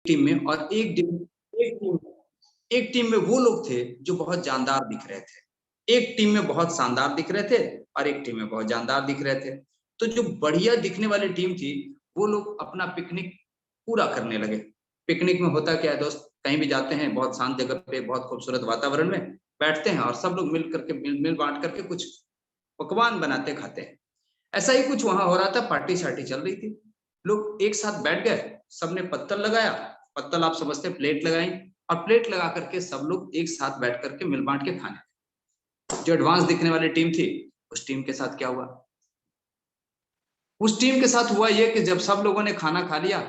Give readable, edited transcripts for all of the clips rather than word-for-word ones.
Team में, और एक टीम में वो लोग थे जो बहुत जानदार दिख रहे थे। एक टीम में बहुत शानदार दिख रहे थे और एक टीम में बहुत जानदार दिख रहे थे। तो जो बढ़िया दिखने वाली टीम थी, वो लोग अपना पिकनिक पूरा करने लगे। पिकनिक में होता क्या है दोस्त, कहीं भी जाते हैं, बहुत शांत जगह पे, बहुत खूबसूरत वातावरण में बैठते हैं और सब लोग मिल करके मिल बांट करके कुछ पकवान बनाते खाते हैं। ऐसा ही कुछ वहां हो रहा था, पार्टी शार्टी चल रही थी। लोग एक साथ बैठ गए, सबने पत्तल लगाया। पत्तल आप समझते हैं, प्लेट लगाई, और प्लेट लगा करके सब लोग एक साथ बैठ करके मिल बांट के खाने। जो एडवांस दिखने वाली टीम थी, उस टीम के साथ क्या हुआ? उस टीम के साथ हुआ ये कि जब सब लोगों ने खाना खा लिया,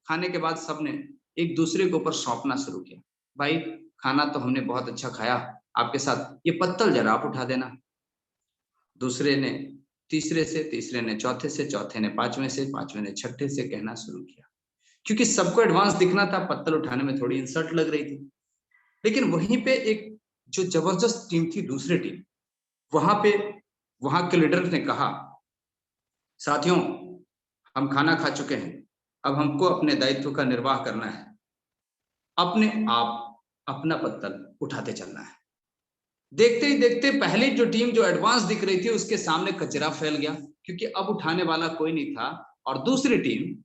खाने के बाद सबने एक दूसरे के ऊपर सौंपना शुरू किया। भाई, खाना तो हमने बहुत अच्छा खाया, आपके साथ ये पत्तल जरा आप उठा देना। दूसरे ने तीसरे से, तीसरे ने चौथे से, चौथे ने पांचवें से, पांचवें ने छठे से कहना शुरू किया। क्योंकि सबको एडवांस दिखना था, पत्तल उठाने में थोड़ी इंसल्ट लग रही थी। लेकिन वहीं पे एक जो जबरदस्त टीम थी, दूसरी टीम, वहां पे वहां के लीडर ने कहा, साथियों, हम खाना खा चुके हैं, अब हमको अपने दायित्व का निर्वाह करना है। अपने आप अपना पत्तल उठाते चलना है। देखते ही देखते पहली जो टीम जो एडवांस दिख रही थी, उसके सामने कचरा फैल गया, क्योंकि अब उठाने वाला कोई नहीं था। और दूसरी टीम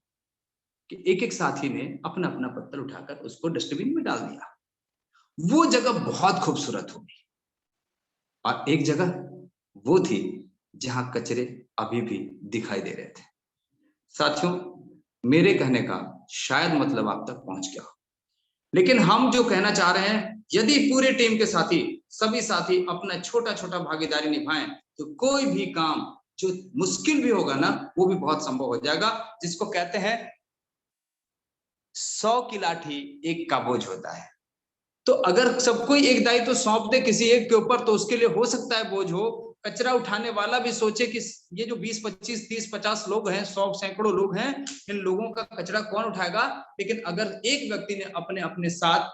के एक एक साथी ने अपना अपना पत्तल उठाकर उसको डस्टबिन में डाल दिया। वो जगह बहुत खूबसूरत होगी। और एक जगह वो थी जहां कचरे अभी भी दिखाई दे रहे थे। साथियों, मेरे कहने का शायद मतलब आप तक पहुंच गया हो, लेकिन हम जो कहना चाह रहे हैं, यदि पूरी टीम के साथी, सभी साथी अपना छोटा छोटा भागीदारी निभाएं, तो कोई भी काम जो मुश्किल भी होगा ना, वो भी बहुत संभव हो जाएगा। जिसको कहते हैं 100 की लाठी एक का बोझ होता है। तो अगर सब कोई एक दायित्व तो सौंप दे किसी एक के ऊपर, तो उसके लिए हो सकता है बोझ हो। कचरा उठाने वाला भी सोचे कि ये जो 20 25 30 50 लोग हैं, 100 सैकड़ों लोग हैं, इन लोगों का कचरा कौन उठाएगा? लेकिन अगर एक व्यक्ति ने अपने अपने साथ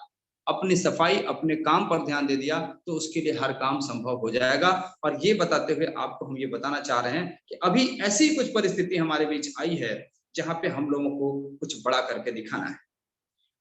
अपनी सफाई, अपने काम पर ध्यान दे दिया, तो उसके लिए हर काम संभव हो जाएगा। और ये बताते हुए आपको हम ये बताना चाह रहे हैं कि अभी ऐसी कुछ परिस्थिति हमारे बीच आई है, जहां पे हम लोगों को कुछ बड़ा करके दिखाना है,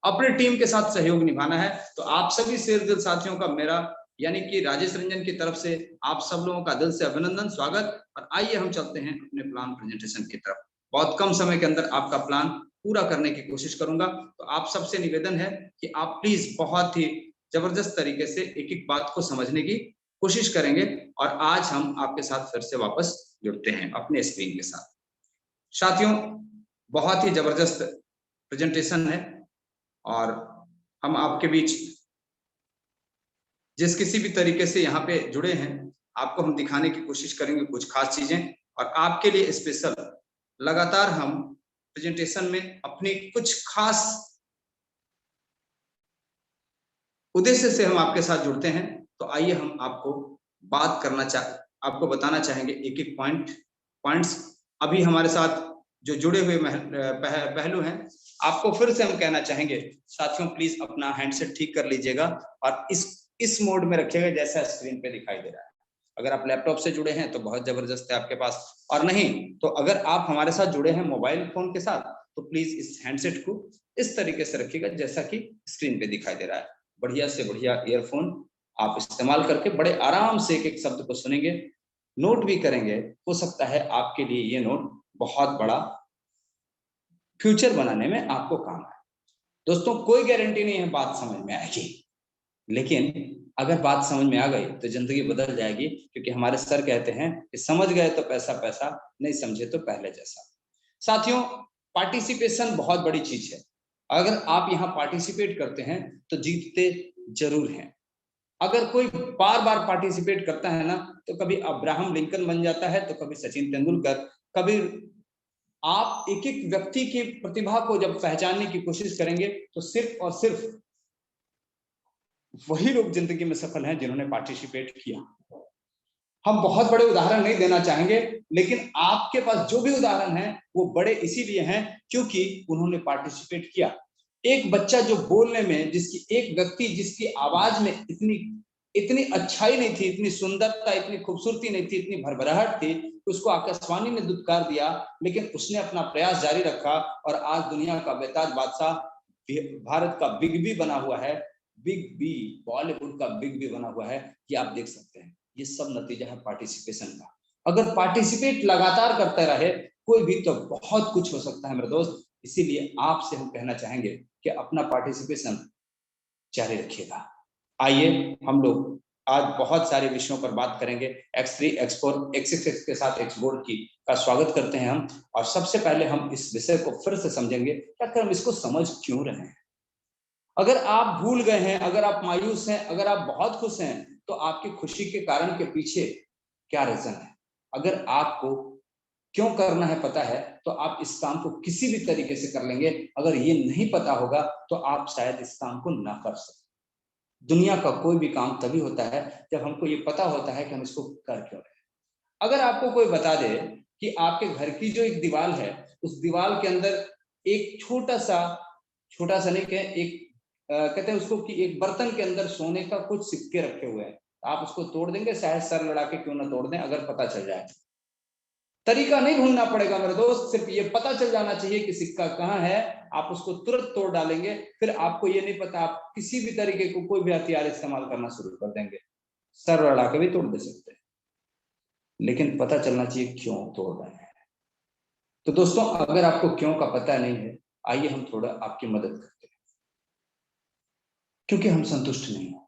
अपनी टीम के साथ सहयोग निभाना है। तो आप सभी शेर दिल साथियों का, मेरा यानी कि राजेश रंजन की तरफ से आप सब लोगों का दिल से अभिनंदन, स्वागत। और आइए हम चलते हैं अपने प्लान प्रेजेंटेशन की तरफ। बहुत कम समय के अंदर आपका प्लान पूरा करने की कोशिश करूंगा। तो आप सबसे निवेदन है कि आप प्लीज बहुत ही जबरदस्त तरीके से एक एक बात को समझने की कोशिश करेंगे। और आज हम आपके साथ फिर से वापस जुड़ते हैं अपने स्क्रीन के साथ। साथियों, बहुत ही जबरदस्त प्रेजेंटेशन है, और हम आपके बीच जिस किसी भी तरीके से यहाँ पे जुड़े हैं, आपको हम दिखाने की कोशिश करेंगे कुछ खास चीजें, और आपके लिए स्पेशल लगातार हम प्रेजेंटेशन में अपनी कुछ खास उद्देश्य से हम आपके साथ जुड़ते हैं। तो आइए हम आपको बताना चाहेंगे एक एक पॉइंट्स। अभी हमारे साथ जो जुड़े हुए पहलू हैं, आपको फिर से हम कहना चाहेंगे, साथियों प्लीज अपना हैंडसेट ठीक कर लीजिएगा और इस मोड में रखिएगा जैसा स्क्रीन पे दिखाई दे रहा है। अगर आप लैपटॉप से जुड़े हैं तो बहुत जबरदस्त है आपके पास, और नहीं तो अगर आप हमारे साथ जुड़े हैं मोबाइल फोन के साथ, तो प्लीज इस हैंडसेट को इस तरीके से रखिएगा जैसा कि स्क्रीन पे दिखाई दे रहा है। बढ़िया से बढ़िया ईयरफोन आप इस्तेमाल करके बड़े आराम से एक एक शब्द को सुनेंगे, नोट भी करेंगे। हो सकता है आपके लिए ये नोट बहुत बड़ा फ्यूचर बनाने में आपको काम आए। दोस्तों, कोई गारंटी नहीं है बात समझ में आएगी, लेकिन अगर बात समझ में आ गई तो जिंदगी बदल जाएगी। क्योंकि हमारे सर कहते हैं कि समझ गए तो पैसा पैसा, नहीं समझे तो पहले जैसा। साथियों, पार्टिसिपेशन बहुत बड़ी चीज है। अगर आप यहाँ पार्टिसिपेट करते हैं तो जीतते जरूर हैं। अगर कोई बार बार पार्टिसिपेट करता है ना, तो कभी अब्राहम लिंकन बन जाता है, तो कभी सचिन तेंदुलकर, कभी आप एक एक व्यक्ति की प्रतिभा को जब पहचानने की कोशिश करेंगे, तो सिर्फ और सिर्फ वही लोग जिंदगी में सफल हैं जिन्होंने पार्टिसिपेट किया। हम बहुत बड़े उदाहरण नहीं देना चाहेंगे, लेकिन आपके पास जो भी उदाहरण हैं वो बड़े इसीलिए हैं क्योंकि उन्होंने पार्टिसिपेट किया। एक बच्चा जो बोलने में, एक व्यक्ति जिसकी आवाज में इतनी अच्छाई नहीं थी, इतनी सुंदरता, इतनी खूबसूरती नहीं थी, इतनी भरभराहट थी, उसको आकाशवाणी ने दुत्कार दिया, लेकिन उसने अपना प्रयास जारी रखा और आज दुनिया का बेताज बादशाह भारत का बिग बी बना हुआ है, बिग बी, बॉलीवुड का बिग बी बना हुआ है, ये आप देख सकते हैं। ये सब नतीजा है पार्टिसिपेशन का। अगर पार्टिसिपेट लगातार करते रहे कोई भी, तो बहुत कुछ हो सकता है मेरे दोस्त। इसीलिए आपसे हम कहना चाहेंगे कि अपना पार्टिसिपेशन जारी रखिएगा। आइए हम लोग आज बहुत सारे विषयों पर बात करेंगे। X3, X4, X6 के साथ X बोर्ड की का स्वागत करते हैं हम। और सबसे पहले हम इस विषय को फिर से समझेंगे कि आखिर हम इसको समझ क्यों रहे हैं। अगर आप भूल गए हैं, अगर आप मायूस हैं, अगर आप बहुत खुश हैं, तो आपकी खुशी के कारण के पीछे क्या रीजन है। अगर आपको क्यों करना है पता है, तो आप इस काम को किसी भी तरीके से कर लेंगे। अगर ये नहीं पता होगा तो आप शायद इस काम को ना कर सकें। दुनिया का कोई भी काम तभी होता है जब हमको ये पता होता है कि हम इसको कर क्यों रहे हैं। अगर आपको कोई बता दे कि आपके घर की जो एक दीवार है, उस दीवार के अंदर एक छोटा सा नहीं कहे, एक कहते हैं उसको कि एक बर्तन के अंदर सोने का कुछ सिक्के रखे हुए हैं, आप उसको तोड़ देंगे, चाहे सर लड़ा के क्यों ना तोड़ दें, अगर पता चल जाए। तरीका नहीं ढूंढना पड़ेगा मेरे दोस्त, सिर्फ ये पता चल जाना चाहिए कि सिक्का कहाँ है, आप उसको तुरंत तोड़ डालेंगे। फिर आपको ये नहीं पता, आप किसी भी तरीके को कोई भी हथियार इस्तेमाल करना शुरू कर देंगे, सर लड़ा के भी तोड़ दे सकते हैं, लेकिन पता चलना चाहिए क्यों तोड़ रहे हैं। तो दोस्तों, अगर आपको क्यों का पता नहीं है, आइए हम थोड़ा आपकी मदद करते हैं, क्योंकि हम संतुष्ट नहीं हैं।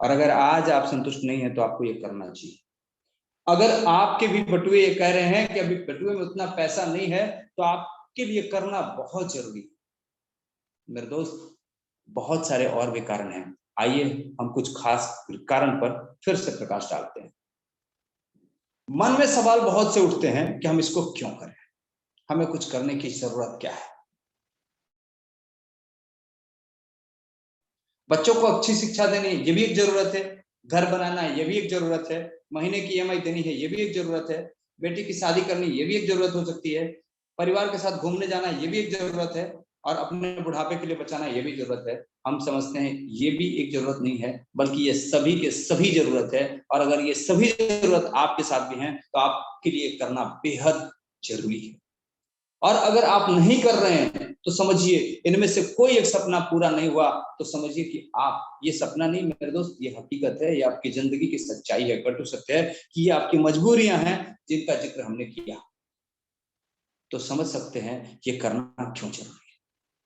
और अगर आज आप संतुष्ट नहीं है तो आपको ये करना चाहिए। अगर आपके भी बटुए ये कह रहे हैं कि अभी बटुए में उतना पैसा नहीं है, तो आपके लिए करना बहुत जरूरी है मेरे दोस्त। बहुत सारे और भी कारण हैं, आइए हम कुछ खास कारण पर फिर से प्रकाश डालते हैं। मन में सवाल बहुत से उठते हैं कि हम इसको क्यों करें, हमें कुछ करने की जरूरत क्या है। बच्चों को अच्छी शिक्षा देनी है, ये भी एक जरूरत है। घर बनाना है, ये भी एक जरूरत है। महीने की EMI देनी है, ये भी एक जरूरत है। बेटी की शादी करनी, ये भी एक जरूरत हो सकती है। परिवार के साथ घूमने जाना, ये भी एक जरूरत है। और अपने बुढ़ापे के लिए बचाना, ये भी जरूरत है। हम समझते हैं ये भी एक जरूरत नहीं है, बल्कि ये सभी के सभी जरूरत है। और अगर ये सभी जरूरत आपके साथ भी हैं, तो आपके लिए करना बेहद जरूरी है। और अगर आप नहीं कर रहे हैं तो समझिए इनमें से कोई एक सपना पूरा नहीं हुआ, तो समझिए कि आप, ये सपना नहीं मेरे दोस्त, ये हकीकत है, ये आपकी जिंदगी की सच्चाई है, कटु सत्य है कि ये आपकी मजबूरियां हैं जिनका जिक्र हमने किया। तो समझ सकते हैं ये करना क्यों जरूरी है।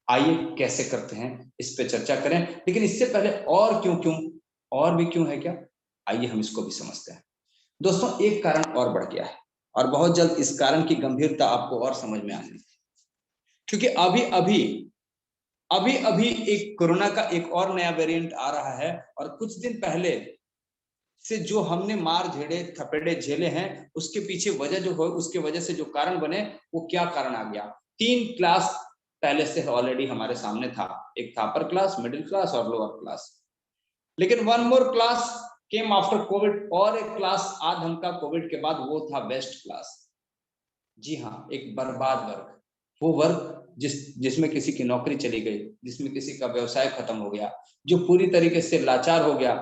आइए कैसे करते हैं इस पे चर्चा करें, लेकिन इससे पहले और क्यों और भी क्यों है क्या, आइए हम इसको भी समझते हैं। दोस्तों, एक कारण और बढ़ गया है और बहुत जल्द इस कारण की गंभीरता आपको और समझ में आएगी। क्योंकि अभी अभी एक कोरोना का एक और नया वेरिएंट आ रहा है, और कुछ दिन पहले से जो हमने मार झेड़े थपेड़े झेले हैं, उसके पीछे वजह जो हो, उसके वजह से जो कारण बने, वो क्या कारण आ गया। 3 क्लास पहले से ऑलरेडी हमारे सामने था, एक था अपर क्लास, मिडिल क्लास और लोअर क्लास। लेकिन 1 मोर क्लास केम आफ्टर कोविड, और एक क्लास आज हमका कोविड के बाद, वो था बेस्ट क्लास। जी हाँ, एक बर्बाद वर्ग, वो वर्ग जिसमें किसी की नौकरी चली गई, जिसमें किसी का व्यवसाय खत्म हो गया, जो पूरी तरीके से लाचार हो गया।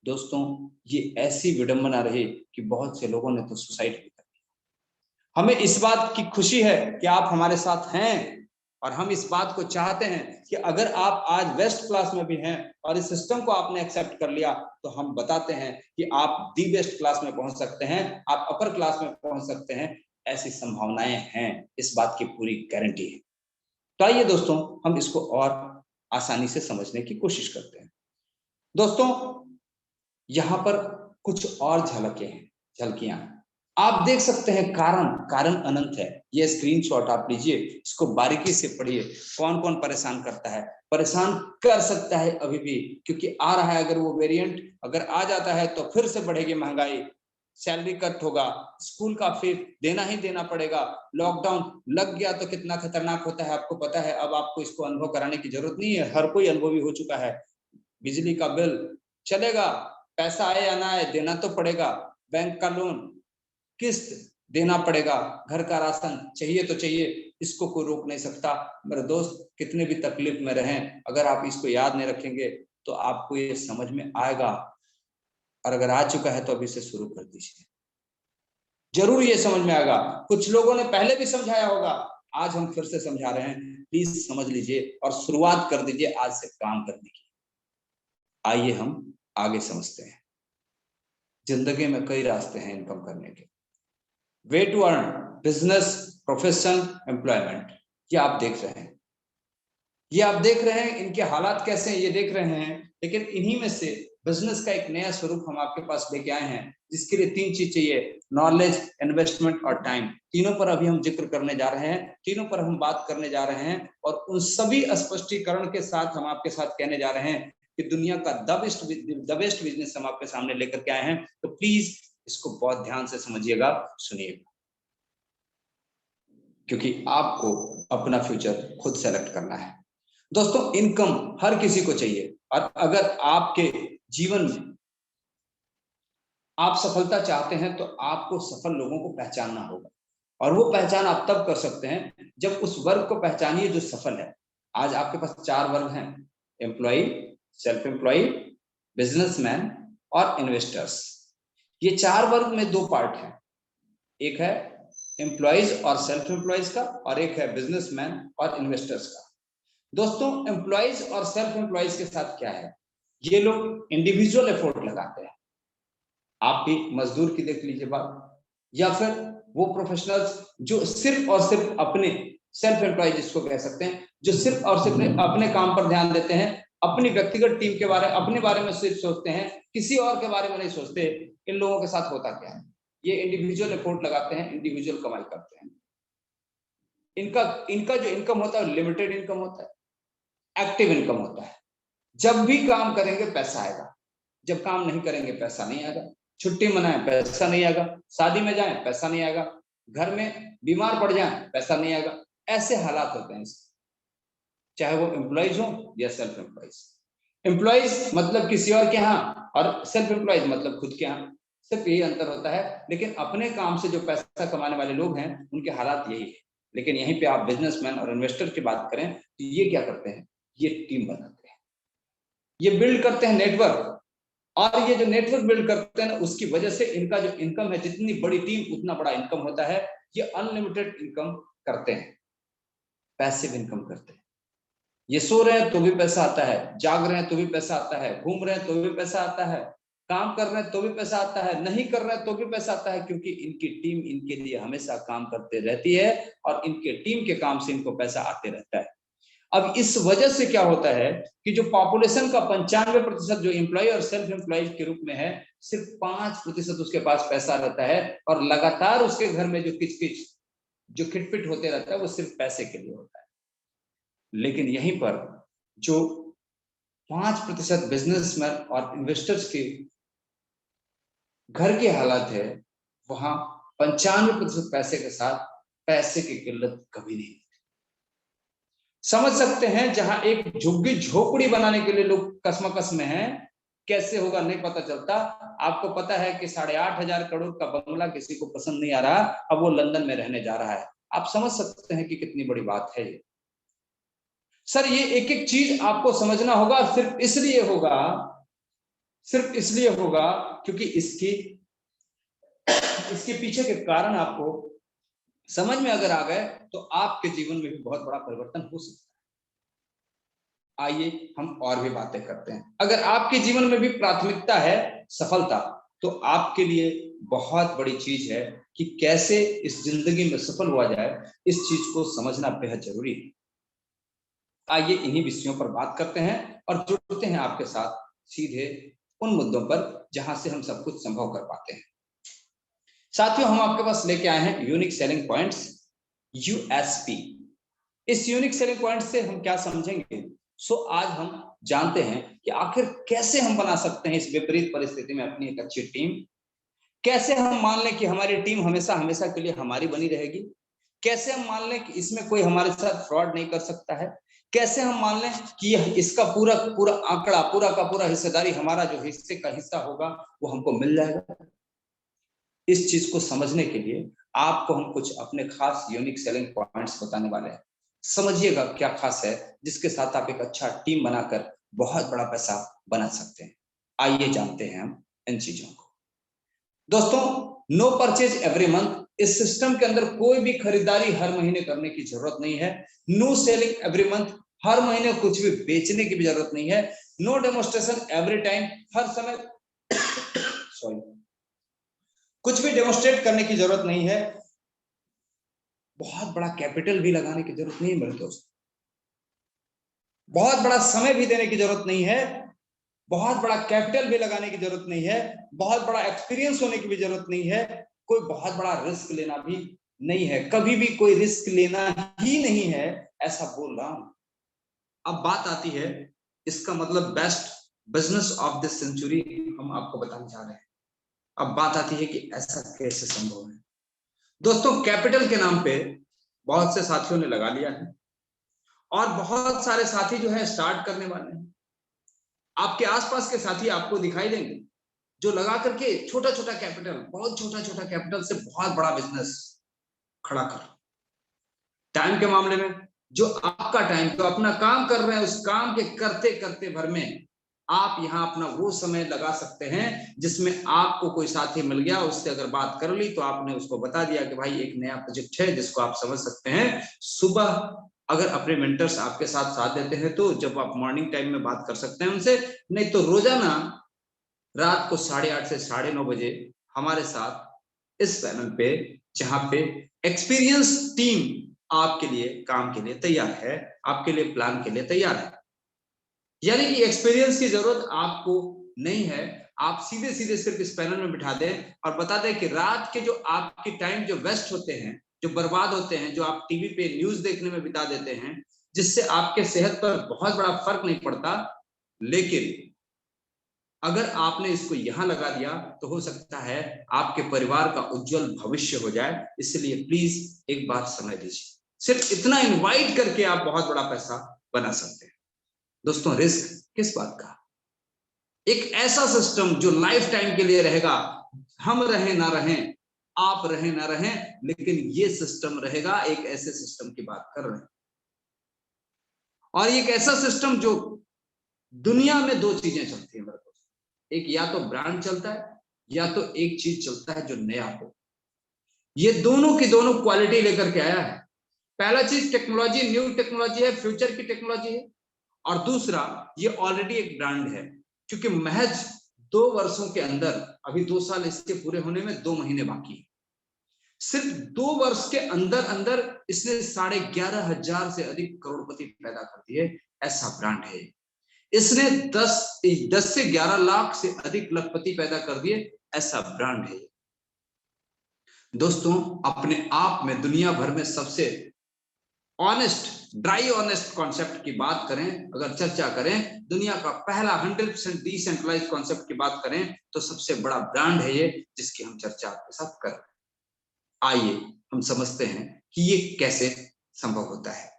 दोस्तों, ये ऐसी विडंबना रही कि बहुत से लोगों ने तो सुसाइड भी कर दिया। हमें इस बात की खुशी है कि आप हमारे साथ हैं, और हम इस बात को चाहते हैं कि अगर आप आज बेस्ट क्लास में भी हैं और इस सिस्टम को आपने एक्सेप्ट कर लिया, तो हम बताते हैं कि आप दी बेस्ट क्लास में पहुंच सकते हैं, आप अपर क्लास में पहुंच सकते हैं। ऐसी संभावनाएं हैं, इस बात की पूरी गारंटी है। तो आइए दोस्तों, हम इसको और आसानी से समझने की कोशिश करते हैं। दोस्तों, यहाँ पर कुछ और झलकियां आप देख सकते हैं। कारण अनंत है। ये स्क्रीनशॉट आप लीजिए, इसको बारीकी से पढ़िए। कौन कौन परेशान करता है, परेशान कर सकता है अभी भी, क्योंकि आ रहा है। अगर वो वेरिएंट अगर आ जाता है तो फिर से बढ़ेगी महंगाई, सैलरी कट होगा, स्कूल का फीस देना ही देना पड़ेगा, लॉकडाउन लग गया तो कितना खतरनाक होता है आपको पता है। अब आपको इसको अनुभव कराने की जरूरत नहीं है, हर कोई अनुभवी हो चुका है। बिजली का बिल चलेगा, पैसा आए या ना आए देना तो पड़ेगा, बैंक का लोन, किस्त देना पड़ेगा, घर का राशन चाहिए तो चाहिए, इसको कोई रोक नहीं सकता। मेरे दोस्त, कितने भी तकलीफ में रहें, अगर आप इसको याद नहीं रखेंगे तो आपको ये समझ में आएगा, और अगर आ चुका है तो अभी से शुरू कर दीजिए, जरूर ये समझ में आएगा। कुछ लोगों ने पहले भी समझाया होगा, आज हम फिर से समझा रहे हैं। प्लीज समझ लीजिए और शुरुआत कर दीजिए आज से काम करने की। आइए हम आगे समझते हैं। जिंदगी में कई रास्ते हैं इनकम करने के। Way to earn, business, profession, employment, ये आप देख रहे हैं, ये आप देख रहे हैं इनके हालात कैसे हैं ये देख रहे हैं। लेकिन इन्हीं में से बिजनेस का एक नया स्वरूप हम आपके पास लेके आए हैं, जिसके लिए 3 चीज चाहिए, नॉलेज, इन्वेस्टमेंट और टाइम। तीनों पर अभी हम जिक्र करने जा रहे हैं, तीनों पर हम बात करने जा रहे हैं और उन सभी स्पष्टीकरण के साथ हम आपके साथ कहने जा रहे हैं कि दुनिया का द बेस्ट बिजनेस हम आपके सामने लेकर के आए हैं। तो प्लीज इसको बहुत ध्यान से समझिएगा, सुनिएगा, क्योंकि आपको अपना फ्यूचर खुद सेलेक्ट करना है। दोस्तों, इनकम हर किसी को चाहिए और अगर आपके जीवन में आप सफलता चाहते हैं तो आपको सफल लोगों को पहचानना होगा और वो पहचान आप तब कर सकते हैं जब उस वर्ग को पहचानिए जो सफल है। आज आपके पास 4 वर्ग हैं, एम्प्लॉय, सेल्फ एम्प्लॉय, बिजनेसमैन और इन्वेस्टर्स। ये 4 वर्ग में 2 पार्ट हैं, एक है एम्प्लॉयज और सेल्फ एम्प्लॉयज का और एक है बिजनेसमैन और इन्वेस्टर्स का। दोस्तों, एम्प्लॉयज और सेल्फ एम्प्लॉयज के साथ क्या है, ये लोग इंडिविजुअल एफर्ट लगाते हैं। आप भी मजदूर की देख लीजिए बात, या फिर वो प्रोफेशनल्स जो सिर्फ और सिर्फ अपने, सेल्फ एम्प्लॉय जिसको कह सकते हैं, जो सिर्फ और सिर्फ अपने काम पर ध्यान देते हैं, अपनी व्यक्तिगत टीम के बारे, अपने बारे में सिर्फ सोचते हैं, किसी और के बारे में नहीं सोचते। इन लोगों के साथ होता क्या है, ये इंडिविजुअल एफर्ट लगाते हैं, इंडिविजुअल कमाई करते हैं। इनका जो इनकम होता है लिमिटेड इनकम होता है, एक्टिव इनकम होता है। जब भी काम करेंगे पैसा आएगा, जब काम नहीं करेंगे पैसा नहीं आएगा। छुट्टी मनाएं पैसा नहीं आएगा, शादी में जाएं पैसा नहीं आएगा, घर में बीमार पड़ जाएं पैसा नहीं आएगा। ऐसे हालात होते हैं, चाहे वो एम्प्लॉइज हो या सेल्फ एम्प्लॉइज। एम्प्लॉइज मतलब किसी और के यहाँ और सेल्फ एम्प्लॉइज मतलब खुद के यहाँ, सिर्फ यही अंतर होता है। लेकिन अपने काम से जो पैसा कमाने वाले लोग हैं उनके हालात यही है। लेकिन यहीं पे आप बिजनेसमैन और इन्वेस्टर की बात करें तो ये क्या करते हैं, ये टीम बनाते हैं, ये बिल्ड करते हैं नेटवर्क। और ये जो नेटवर्क बिल्ड करते हैं ना, उसकी वजह से इनका जो इनकम है, जितनी बड़ी टीम उतना बड़ा इनकम होता है। ये अनलिमिटेड इनकम करते हैं, पैसिव इनकम करते हैं। ये सो रहे हैं तो भी पैसा आता है, जाग रहे हैं तो भी पैसा आता है, घूम रहे हैं तो भी पैसा आता है, काम कर रहे हैं तो भी पैसा आता है, नहीं कर रहे हैं तो भी पैसा आता है, क्योंकि इनकी टीम इनके लिए हमेशा काम करते रहती है और इनके टीम के काम से इनको पैसा आते रहता है। अब इस वजह से क्या होता है कि जो पॉपुलेशन का 95% जो एम्प्लॉय और सेल्फ एम्प्लॉय के रूप में है, सिर्फ 5% उसके पास पैसा रहता है और लगातार उसके घर में जो किचकिच, जो खिटपिट होते रहता है, वो सिर्फ पैसे के लिए होता है। लेकिन यहीं पर जो 5% बिजनेसमैन और इन्वेस्टर्स के घर की हालत है, वहां 95% पैसे के साथ पैसे की किल्लत कभी नहीं। समझ सकते हैं, जहां एक झुग्गी झोपड़ी बनाने के लिए लोग कसमकस में हैं, कैसे होगा नहीं पता चलता। आपको पता है कि 8.5 करोड़ का बंगला किसी को पसंद नहीं आ रहा, अब वो लंदन में रहने जा रहा है। आप समझ सकते हैं कि कितनी बड़ी बात है ये। सर, ये एक एक चीज आपको समझना होगा, सिर्फ इसलिए होगा क्योंकि इसके पीछे के कारण आपको समझ में अगर आ गए तो आपके जीवन में भी बहुत बड़ा परिवर्तन हो सकता है। आइए हम और भी बातें करते हैं। अगर आपके जीवन में भी प्राथमिकता है सफलता, तो आपके लिए बहुत बड़ी चीज है कि कैसे इस जिंदगी में सफल हुआ जाए। इस चीज को समझना बेहद जरूरी है। आइए इन्हीं विषयों पर बात करते हैं और जुड़ते हैं आपके साथ सीधे उन मुद्दों पर जहां से हम सब कुछ संभव कर पाते हैं। साथियों, हम आपके पास लेके आए हैं यूनिक सेलिंग पॉइंट्स, यूएसपी। इस यूनिक सेलिंग पॉइंट से हम क्या समझेंगे, सो आज हम जानते हैं कि आखिर कैसे हम बना सकते हैं इस विपरीत परिस्थिति में अपनी एक अच्छी टीम। कैसे हम मान लें कि हमारी टीम हमेशा हमेशा के लिए हमारी बनी रहेगी। कैसे हम मान लें कि इसमें कोई हमारे साथ फ्रॉड नहीं कर सकता है। कैसे हम मान लें कि इसका पूरा पूरा आंकड़ा, पूरा का पूरा हिस्सेदारी, हमारा जो हिस्से का हिस्सा होगा वो हमको मिल जाएगा। इस चीज को समझने के लिए आपको हम कुछ अपने खास यूनिक सेलिंग पॉइंट्स बताने वाले हैं। समझिएगा क्या खास है जिसके साथ आप एक अच्छा टीम बनाकर बहुत बड़ा पैसा बना सकते हैं। आइए जानते हैं हम इन चीजों को। दोस्तों, नो परचेज एवरी मंथ, इस सिस्टम के अंदर कोई भी खरीदारी हर महीने करने की जरूरत नहीं है। नो सेलिंग एवरी मंथ, हर महीने कुछ भी बेचने की भी जरूरत नहीं है। नो डेमोस्ट्रेशन एवरी टाइम, हर समय सॉरी कुछ भी डेमोस्ट्रेट करने की जरूरत नहीं है। बहुत बड़ा कैपिटल भी लगाने की जरूरत नहीं है मेरे दोस्त, बहुत बड़ा समय भी देने की जरूरत नहीं है, बहुत बड़ा कैपिटल भी लगाने की जरूरत नहीं है, बहुत बड़ा एक्सपीरियंस होने की भी जरूरत नहीं है, कोई बहुत बड़ा रिस्क लेना भी नहीं है, कभी भी कोई रिस्क लेना ही नहीं है, ऐसा बोल रहा हूं। अब बात आती है, इसका मतलब best business of this century हम आपको बताने जा रहे हैं। अब बात आती है कि ऐसा कैसे संभव है। दोस्तों, कैपिटल के नाम पे बहुत से साथियों ने लगा लिया है और बहुत सारे साथी जो है स्टार्ट करने वाले हैं। आपके आसपास के साथी आपको दिखाई देंगे जो लगा करके छोटा छोटा कैपिटल, बहुत छोटा छोटा कैपिटल से बहुत बड़ा बिजनेस खड़ा कर। टाइम के मामले में जो आपका टाइम, जो अपना काम कर रहे हैं, उस काम के करते करते भर में आप यहाँ अपना वो समय लगा सकते हैं जिसमें आपको कोई साथी मिल गया, उससे अगर बात कर ली तो आपने उसको बता दिया कि भाई एक नया प्रोजेक्ट है जिसको आप समझ सकते हैं। सुबह अगर अपने मेंटर्स आपके साथ साथ देते हैं तो जब आप मॉर्निंग टाइम में बात कर सकते हैं उनसे, नहीं तो रोजाना रात को 8:30 से 9:30 बजे हमारे साथ इस पैनल पे, जहां पे एक्सपीरियंस टीम आपके लिए काम के लिए तैयार है, आपके लिए प्लान के लिए तैयार है। यानी कि एक्सपीरियंस की जरूरत आपको नहीं है, आप सीधे सीधे सिर्फ इस पैनल में बिठा दें और बता दें कि रात के जो आपके टाइम जो वेस्ट होते हैं, जो बर्बाद होते हैं, जो आप टीवी पे न्यूज देखने में बिता देते हैं, जिससे आपके सेहत पर बहुत बड़ा फर्क नहीं पड़ता, लेकिन अगर आपने इसको यहां लगा दिया तो हो सकता है आपके परिवार का उज्जवल भविष्य हो जाए। इसलिए प्लीज एक बात समझ लीजिए, सिर्फ इतना इनवाइट करके आप बहुत बड़ा पैसा बना सकते हैं। दोस्तों, रिस्क किस बात का? एक ऐसा सिस्टम जो लाइफ टाइम के लिए रहेगा, हम रहें ना रहें, आप रहें ना रहें, लेकिन ये सिस्टम रहेगा। एक ऐसे सिस्टम की बात कर रहे हैं, और एक ऐसा सिस्टम जो दुनिया में दो चीजें चलती है मेरे दोस्त, एक या तो ब्रांड चलता है या तो एक चीज चलता है जो नया हो। ये दोनों की दोनों क्वालिटी लेकर के आया है। पहला चीज टेक्नोलॉजी, न्यू टेक्नोलॉजी है, फ्यूचर की टेक्नोलॉजी है, और दूसरा ये ऑलरेडी एक ब्रांड है, क्योंकि महज 2 वर्षों के अंदर, अभी 2 साल इसके पूरे होने में 2 महीने बाकी है, सिर्फ 2 वर्ष के अंदर अंदर इसने 11,500 से अधिक करोड़पति पैदा कर दिए। ऐसा ब्रांड है। इसने 10 से 11 लाख से अधिक लखपति पैदा कर दिए। ऐसा ब्रांड है। दोस्तों, अपने आप में दुनिया भर में सबसे ऑनेस्ट, ड्राई ऑनेस्ट कॉन्सेप्ट की बात करें, अगर चर्चा करें, दुनिया का पहला 100% डिसेंट्रलाइज्ड कॉन्सेप्ट की बात करें तो सबसे बड़ा ब्रांड है ये, जिसकी हम चर्चा आपके साथ कर रहे हैं। आइए हम समझते हैं कि ये कैसे संभव होता है।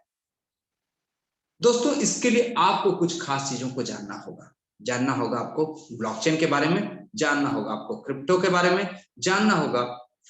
दोस्तों, इसके लिए आपको कुछ खास चीजों को जानना होगा। जानना होगा आपको ब्लॉकचेन के बारे में, जानना होगा आपको क्रिप्टो के बारे में, जानना होगा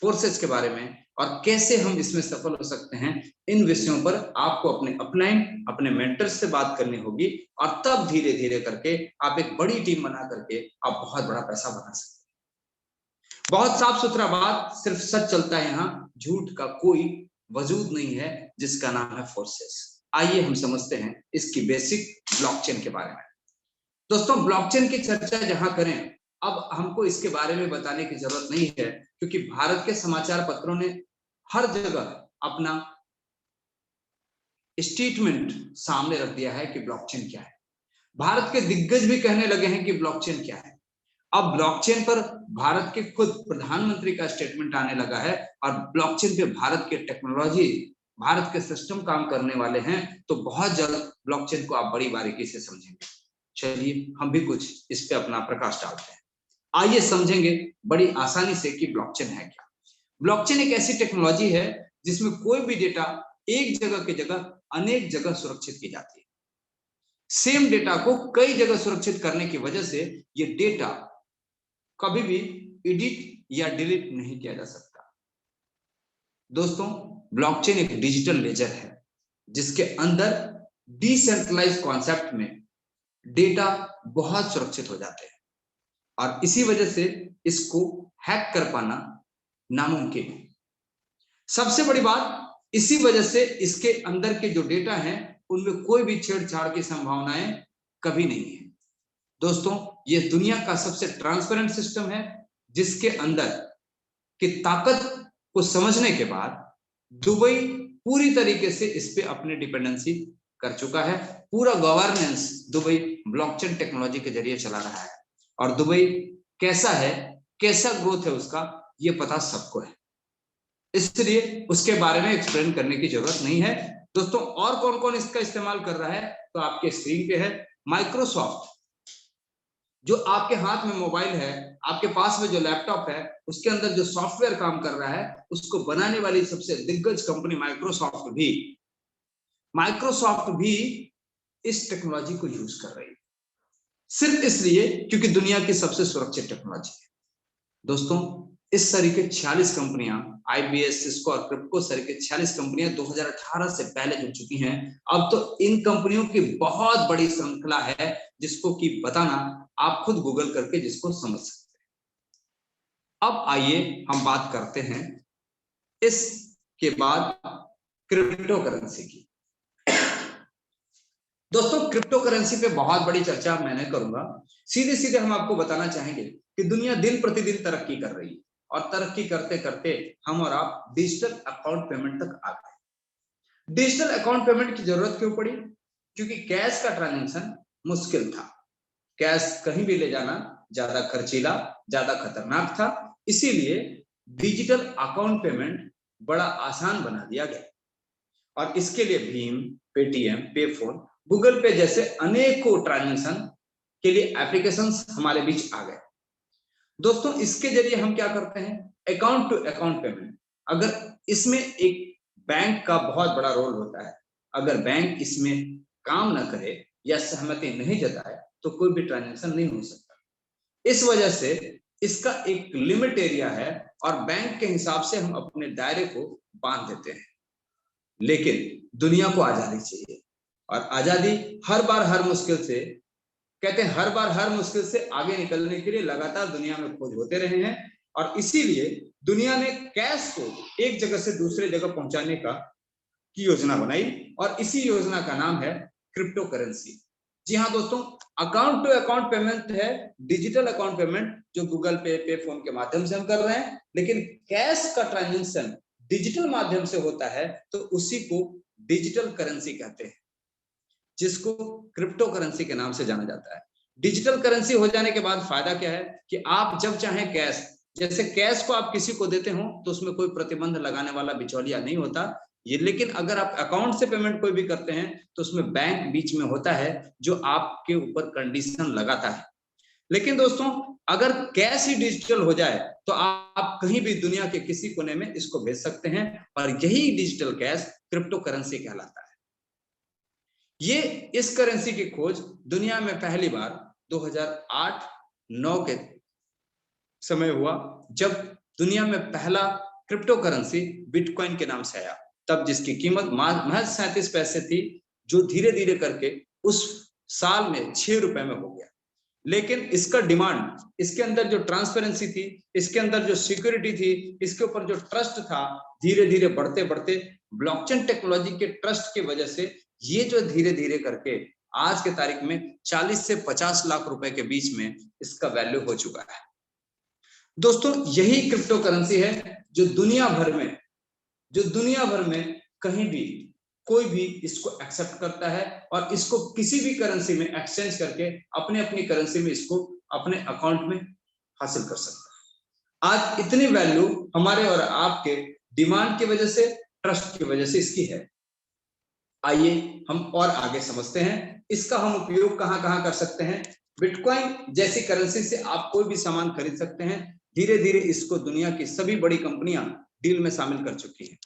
फोर्सेस के बारे में, और कैसे हम इसमें सफल हो सकते हैं। इन विषयों पर आपको अपने अपलाइन, अपने मेंटर्स से बात करनी होगी, और तब धीरे धीरे करके आप एक बड़ी टीम बना करके आप बहुत बड़ा पैसा बना सकते हैं। बहुत साफ सुथरा बात, सिर्फ सच चलता है यहाँ, झूठ का कोई वजूद नहीं है, जिसका नाम है फोर्सेस। आइए हम समझते हैं इसकी बेसिक ब्लॉकचेन के बारे में। दोस्तों, ब्लॉकचेन की चर्चा जहां करें, अब हमको इसके बारे में बताने की जरूरत नहीं है, क्योंकि भारत के समाचार पत्रों ने हर जगह अपना स्टेटमेंट सामने रख दिया है कि ब्लॉकचेन क्या है। भारत के दिग्गज भी कहने लगे हैं कि ब्लॉकचेन क्या है। अब ब्लॉकचेन पर भारत के खुद प्रधानमंत्री का स्टेटमेंट आने लगा है, और ब्लॉकचेन पे भारत के टेक्नोलॉजी, भारत के सिस्टम काम करने वाले हैं। तो बहुत जल्द ब्लॉकचेन को आप बड़ी बारीकी से समझेंगे। चलिए हम भी कुछ इस पे अपना प्रकाश डालते हैं। आइए समझेंगे बड़ी आसानी से कि ब्लॉकचेन है क्या। ब्लॉकचेन एक ऐसी टेक्नोलॉजी है जिसमें कोई भी डेटा एक जगह की जगह अनेक जगह सुरक्षित की जाती है। सेम डेटा को कई जगह सुरक्षित करने की वजह से ये डेटा कभी भी एडिट या डिलीट नहीं किया जा सकता। दोस्तों, ब्लॉकचेन एक डिजिटल लेजर है जिसके अंदर डिसेंट्रलाइज्ड कॉन्सेप्ट में डेटा बहुत सुरक्षित हो जाते हैं, और इसी वजह से इसको हैक कर पाना नामुमकिन है। सबसे बड़ी बात, इसी वजह से इसके अंदर के जो डेटा हैं उनमें कोई भी छेड़छाड़ की संभावनाएं कभी नहीं है। दोस्तों, ये दुनिया का सबसे ट्रांसपेरेंट सिस्टम है, जिसके अंदर की ताकत को समझने के बाद दुबई पूरी तरीके से इस पे अपनी डिपेंडेंसी कर चुका है। पूरा गवर्नेंस दुबई ब्लॉकचेन टेक्नोलॉजी के जरिए चला रहा है, और दुबई कैसा है, कैसा ग्रोथ है उसका, ये पता सबको है, इसलिए उसके बारे में एक्सप्लेन करने की जरूरत नहीं है। दोस्तों, और कौन कौन इसका इस्तेमाल कर रहा है, तो आपके स्क्रीन पे है माइक्रोसॉफ्ट। जो आपके हाथ में मोबाइल है, आपके पास में जो लैपटॉप है, उसके अंदर जो सॉफ्टवेयर काम कर रहा है, उसको बनाने वाली सबसे दिग्गज कंपनी माइक्रोसॉफ्ट भी इस टेक्नोलॉजी को यूज कर रही है, सिर्फ इसलिए क्योंकि दुनिया की सबसे सुरक्षित टेक्नोलॉजी है। दोस्तों, इस तरह के 46 कंपनियां, आईबीएस, सिस्को और क्रिप्टो सर के 46 कंपनियां 2018 से पहले जुड़ चुकी हैं। अब तो इन कंपनियों की बहुत बड़ी श्रृंखला है, जिसको कि बताना आप खुद गूगल करके जिसको समझ सकते हैं। अब आइए हम बात करते हैं इसके बाद क्रिप्टो करेंसी की। दोस्तों, क्रिप्टो करेंसी पे बहुत बड़ी चर्चा मैंने करूंगा। सीधे सीधे हम आपको बताना चाहेंगे कि दुनिया दिन प्रतिदिन तरक्की कर रही है, और तरक्की करते करते हम और आप डिजिटल अकाउंट पेमेंट तक आ गए। डिजिटल अकाउंट पेमेंट की जरूरत क्यों पड़ी? क्योंकि कैश का ट्रांजैक्शन मुश्किल था, कैश कहीं भी ले जाना ज्यादा खर्चीला, ज्यादा खतरनाक था, इसीलिए डिजिटल अकाउंट पेमेंट बड़ा आसान बना दिया गया, और इसके लिए भीम, पेटीएम, पेफोन, गूगल पे जैसे अनेकों ट्रांजैक्शन के लिए एप्लीकेशंस हमारे बीच आ गए। दोस्तों, इसके जरिए हम क्या करते हैं, अकाउंट टू अकाउंट पेमेंट। अगर इसमें एक बैंक का बहुत बड़ा रोल होता है, अगर बैंक इसमें काम ना करे या सहमति नहीं जताए तो कोई भी ट्रांजैक्शन नहीं हो सकता। इस वजह से इसका एक लिमिट एरिया है, और बैंक के हिसाब से हम अपने दायरे को बांध देते हैं। लेकिन दुनिया को आजादी चाहिए, और आजादी हर बार हर मुश्किल से, कहते हैं हर बार हर मुश्किल से आगे निकलने के लिए लगातार दुनिया में खोज होते रहे हैं, और इसीलिए दुनिया ने कैश को एक जगह से दूसरे जगह पहुंचाने की योजना बनाई, और इसी योजना का नाम है क्रिप्टो करेंसी। जी हाँ दोस्तों, अकाउंट टू अकाउंट पेमेंट है डिजिटल अकाउंट पेमेंट, जो गूगल पे, पे फोन के माध्यम से हम कर रहे हैं, लेकिन कैश का ट्रांजेक्शन डिजिटल माध्यम से होता है, तो उसी को डिजिटल करेंसी कहते हैं, जिसको क्रिप्टो करेंसी के नाम से जाना जाता है। डिजिटल करेंसी हो जाने के बाद फायदा क्या है कि आप जब चाहे कैश, जैसे कैश को आप किसी को देते हो तो उसमें कोई प्रतिबंध लगाने वाला बिचौलिया नहीं होता ये, लेकिन अगर आप अकाउंट से पेमेंट कोई भी करते हैं तो उसमें बैंक बीच में होता है, जो आपके ऊपर कंडीशन लगाता है। लेकिन दोस्तों, अगर कैश ही डिजिटल हो जाए तो आप कहीं भी दुनिया के किसी कोने में इसको भेज सकते हैं, और यही डिजिटल कैश क्रिप्टो करेंसी कहलाता है। ये इस करेंसी की खोज दुनिया में पहली बार 2008-9 के समय हुआ, जब दुनिया में पहला क्रिप्टो करेंसी बिटकॉइन के नाम से आया, तब जिसकी कीमत महज 37 पैसे थी, जो धीरे धीरे करके उस साल में 6 रुपए में हो गया। लेकिन इसका डिमांड, इसके अंदर जो ट्रांसपेरेंसी थी, इसके अंदर जो सिक्योरिटी थी, इसके ऊपर जो ट्रस्ट था, धीरे धीरे बढ़ते बढ़ते ब्लॉकचेन टेक्नोलॉजी के ट्रस्ट की वजह से ये जो धीरे धीरे करके आज के तारीख में 40 से 50 लाख रुपए के बीच में इसका वैल्यू हो चुका है। दोस्तों, यही क्रिप्टो करेंसी है जो दुनिया भर में कहीं भी कोई भी इसको एक्सेप्ट करता है, और इसको किसी भी करेंसी में एक्सचेंज करके अपने अपनी करेंसी में इसको अपने अकाउंट में हासिल कर सकता है। आज इतनी वैल्यू हमारे और आपके डिमांड की वजह से, ट्रस्ट की वजह से इसकी है। आइए हम और आगे समझते हैं इसका हम उपयोग कहां कहां कर सकते हैं। बिटकॉइन जैसी करेंसी से आप कोई भी सामान खरीद सकते हैं। धीरे धीरे इसको दुनिया की सभी बड़ी कंपनियां डील में शामिल कर चुकी हैं।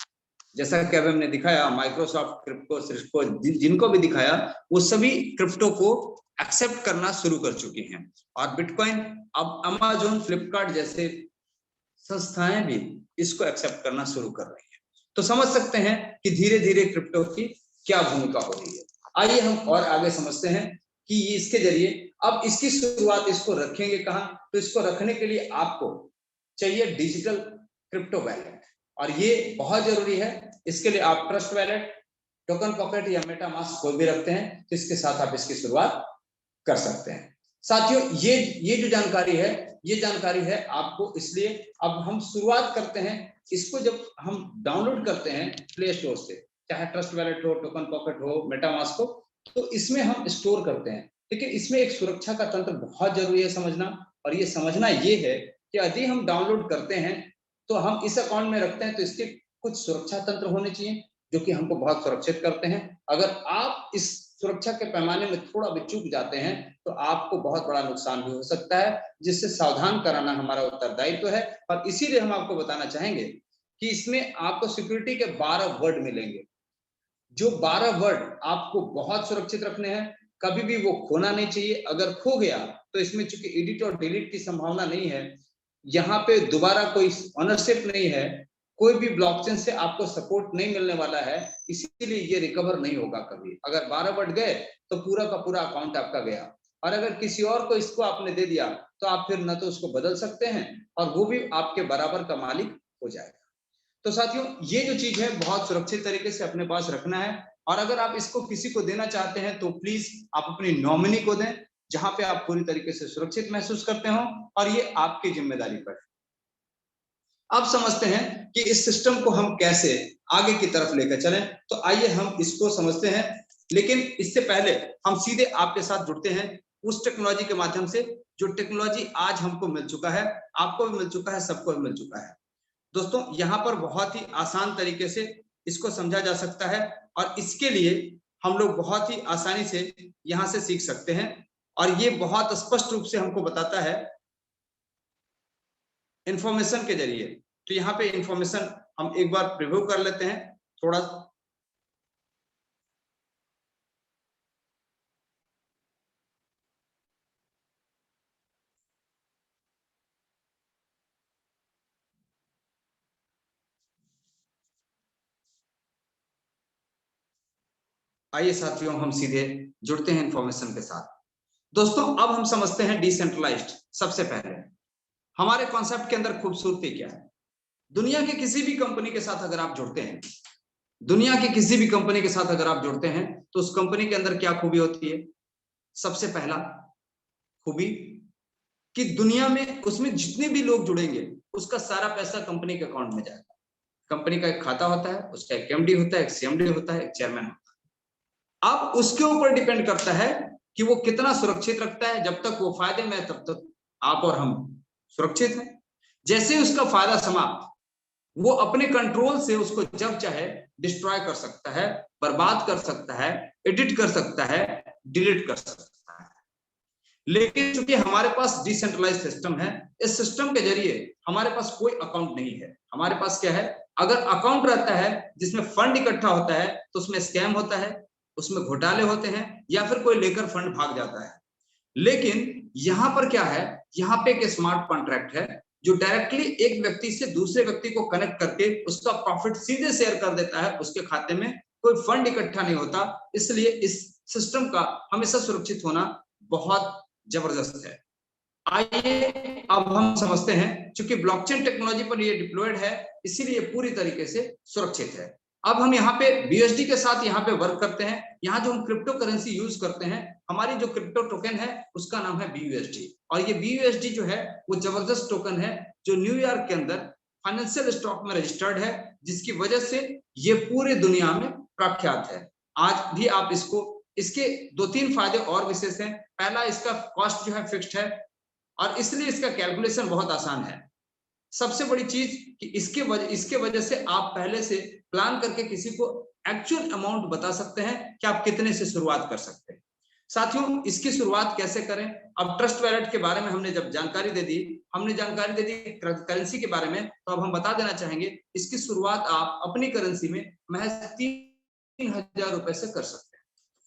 जैसा कि अभी हमने दिखाया, माइक्रोसॉफ्ट, क्रिप्टो, सिस्को, जिनको भी दिखाया, वो सभी क्रिप्टो को एक्सेप्ट करना शुरू कर चुकी हैं, और बिटकॉइन, अब अमेजोन, फ्लिपकार्ट जैसे संस्थाएं भी इसको एक्सेप्ट करना शुरू कर रही हैं। तो समझ सकते हैं कि धीरे धीरे क्रिप्टो की क्या भूमिका हो रही है। आइए हम और आगे समझते हैं कि इसके जरिए अब इसकी शुरुआत, इसको रखेंगे कहां, तो इसको रखने के लिए आपको चाहिए डिजिटल क्रिप्टो वैलेट। और ये बहुत जरूरी है। इसके लिए आप ट्रस्ट वैलेट, टोकन पॉकेट या मेटामास्क कोई भी रखते हैं तो इसके साथ आप इसकी शुरुआत कर सकते हैं। साथियों, ये जो जानकारी है, ये जानकारी है आपको, इसलिए अब हम शुरुआत करते हैं। इसको जब हम डाउनलोड करते हैं प्ले स्टोर से, चाहे ट्रस्ट वैलेट हो, टोकन पॉकेट हो, मेटामास्क हो, तो इसमें हम स्टोर करते हैं। लेकिन इसमें एक सुरक्षा का तंत्र बहुत जरूरी है समझना। और ये समझना ये है कि यदि हम डाउनलोड करते हैं तो हम इस अकाउंट में रखते हैं तो इसके कुछ सुरक्षा तंत्र होने चाहिए जो कि हमको बहुत सुरक्षित करते हैं। अगर आप इस सुरक्षा के पैमाने में थोड़ा भी चूक जाते हैं तो आपको बहुत बड़ा नुकसान भी हो सकता है, जिससे सावधान कराना हमारा उत्तरदायित्व है। और इसीलिए हम आपको बताना चाहेंगे कि इसमें आपको सिक्योरिटी के 12 वर्ड मिलेंगे। जो 12 वर्ड आपको बहुत सुरक्षित रखने हैं, कभी भी वो खोना नहीं चाहिए। अगर खो गया तो इसमें चूंकि एडिट और डिलीट की संभावना नहीं है, यहाँ पे दोबारा कोई ऑनरशिप नहीं है, कोई भी ब्लॉकचेन से आपको सपोर्ट नहीं मिलने वाला है, इसीलिए ये रिकवर नहीं होगा कभी। अगर 12 वर्ड गए तो पूरा का पूरा अकाउंट आपका गया। और अगर किसी और को इसको आपने दे दिया तो आप फिर न तो उसको बदल सकते हैं और वो भी आपके बराबर का मालिक हो जाएगा। तो साथियों, ये जो चीज है बहुत सुरक्षित तरीके से अपने पास रखना है। और अगर आप इसको किसी को देना चाहते हैं तो प्लीज आप अपनी नॉमिनी को दें, जहां पे आप पूरी तरीके से सुरक्षित महसूस करते हो, और ये आपकी जिम्मेदारी पर है। अब समझते हैं कि इस सिस्टम को हम कैसे आगे की तरफ लेकर चलें। तो आइए हम इसको समझते हैं। लेकिन इससे पहले हम सीधे आपके साथ जुड़ते हैं उस टेक्नोलॉजी के माध्यम से जो टेक्नोलॉजी आज हमको मिल चुका है, आपको भी मिल चुका है, सबको भी मिल चुका है। दोस्तों, यहाँ पर बहुत ही आसान तरीके से इसको समझा जा सकता है और इसके लिए हम लोग बहुत ही आसानी से यहाँ से सीख सकते हैं। और ये बहुत स्पष्ट रूप से हमको बताता है इंफॉर्मेशन के जरिए। तो यहाँ पे इंफॉर्मेशन हम एक बार प्रिव्यू कर लेते हैं थोड़ा। आइए साथियों, हम सीधे जुड़ते हैं इंफॉर्मेशन के साथ। दोस्तों, अब हम समझते हैं डिसेंट्रलाइज्ड। सबसे पहले हमारे कॉन्सेप्ट के अंदर खूबसूरती क्या है। दुनिया की किसी भी कंपनी के साथ अगर आप जुड़ते हैं, दुनिया की किसी भी कंपनी के साथ अगर आप जुड़ते हैं तो उस कंपनी के अंदर क्या खूबी होती है। सबसे पहला खूबी कि दुनिया में उसमें जितने भी लोग जुड़ेंगे उसका सारा पैसा कंपनी के अकाउंट में जाएगा। कंपनी का एक खाता होता है, उसका एक एमडी होता है, एक सीएमडी होता है, एक चेयरमैन होता है। अब उसके ऊपर डिपेंड करता है कि वो कितना सुरक्षित रखता है। जब तक वो फायदे में है तब तक आप और हम सुरक्षित हैं। जैसे ही उसका फायदा समाप्त, वो अपने कंट्रोल से उसको जब चाहे डिस्ट्रॉय कर सकता है, बर्बाद कर सकता है, एडिट कर सकता है, डिलीट कर सकता है। लेकिन चूंकि हमारे पास डिसेंट्रलाइज सिस्टम है, इस सिस्टम के जरिए हमारे पास कोई अकाउंट नहीं है। हमारे पास क्या है, अगर अकाउंट रहता है जिसमें फंड इकट्ठा होता है तो उसमें स्कैम होता है, उसमें घोटाले होते हैं, या फिर कोई लेकर फंड भाग जाता है। लेकिन यहां पर क्या है, यहाँ पे एक स्मार्ट कॉन्ट्रैक्ट है जो डायरेक्टली एक व्यक्ति से दूसरे व्यक्ति को कनेक्ट करके उसका प्रॉफिट सीधे शेयर कर देता है उसके खाते में। कोई फंड इकट्ठा नहीं होता। इसलिए इस सिस्टम का हमेशा सुरक्षित होना बहुत जबरदस्त है। आइए अब हम समझते हैं, चूंकि ब्लॉकचेन टेक्नोलॉजी पर ये डिप्लॉयड है इसीलिए पूरी तरीके से सुरक्षित है। अब हम यहाँ पे बीएसडी के साथ यहाँ पे वर्क करते हैं। यहाँ जो हम क्रिप्टो करेंसी यूज करते हैं, हमारी जो क्रिप्टो टोकन है उसका नाम है BUSD। और ये BUSD जो है वो जबरदस्त टोकन है जो न्यूयॉर्क के अंदर फाइनेंशियल स्टॉक में रजिस्टर्ड है, जिसकी वजह से ये पूरे दुनिया में प्रख्यात है। आज भी आप इसको, इसके 2-3 फायदे और विशेष हैं। पहला, इसका कॉस्ट जो है फिक्स्ड है और इसलिए इसका कैलकुलेशन बहुत आसान है। सबसे बड़ी चीज कि इसके वजह से आप पहले से प्लान करके किसी को एक्चुअल अमाउंट बता सकते हैं कि आप कितने से शुरुआत कर सकते हैं। साथियों, इसकी शुरुआत कैसे करें। अब ट्रस्ट वैलेट के बारे में हमने जब जानकारी दे दी, हमने जानकारी दे दी करेंसी के बारे में, तो अब हम बता देना चाहेंगे इसकी शुरुआत आप अपनी करेंसी में महज 3,000 रुपए से कर सकते हैं।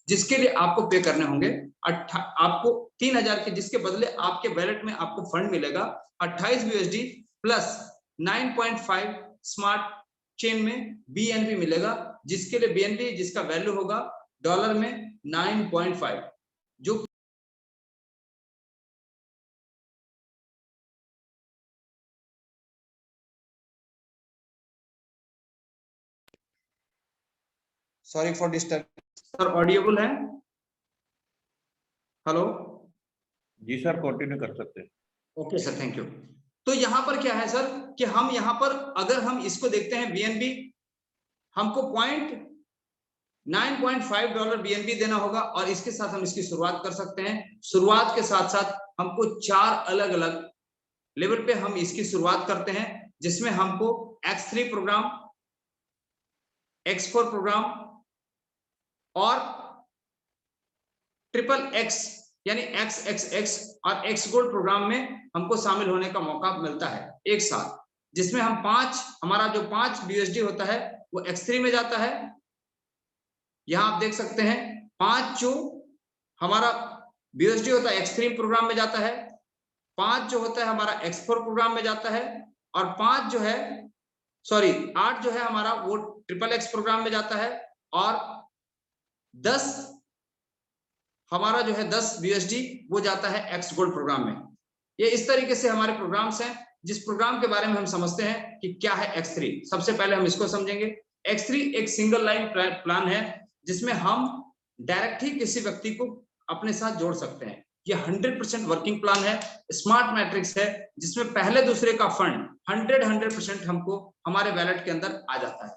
जिसके लिए आपको पे करने होंगे आपको 3,000 के, जिसके बदले आपके वैलेट में आपको फंड मिलेगा 28 USD प्लस 9.5 स्मार्ट चेन में BNB मिलेगा, जिसके लिए BNB जिसका वैल्यू होगा डॉलर में 9.5, जो sorry for disturb. Sir audible है? हेलो? जी सर, कंटिन्यू कर सकते हैं। Okay sir, thank you. तो यहाँ पर क्या है सर कि हम यहाँ पर अगर हम इसको देखते हैं बीएनबी, हमको $9.5 बीएनबी देना होगा और इसके साथ हम इसकी शुरुआत कर सकते हैं। शुरुआत के साथ साथ हमको 4 अलग अलग लेवल पे हम इसकी शुरुआत करते हैं, जिसमें हमको X3 प्रोग्राम, X4 प्रोग्राम और XXX यानी XXX और X गोल्ड प्रोग्राम में हमको शामिल होने का मौका मिलता है एक साथ, जिसमें हम हमारा जो 5 BUSD होता है वो X3 में जाता है। यहां आप देख सकते हैं 5 जो हमारा BUSD होता है X3 प्रोग्राम में जाता है, 5 जो होता है हमारा X4 प्रोग्राम में जाता है और 8 जो है हमारा वो XXX प्रोग्राम में जाता है और 10 हमारा जो है 10 BUSD वो जाता है X गोल्ड प्रोग्राम में। ये इस तरीके से हमारे प्रोग्राम्स हैं। जिस प्रोग्राम के बारे में हम समझते हैं कि क्या है X3, सबसे पहले हम इसको समझेंगे। X3 एक सिंगल लाइन प्लान है जिसमें हम डायरेक्ट ही किसी व्यक्ति को अपने साथ जोड़ सकते हैं। ये 100% वर्किंग प्लान है, स्मार्ट मैट्रिक्स है, जिसमें पहले दूसरे का फंड 100% हमको हमारे वैलेट के अंदर आ जाता है।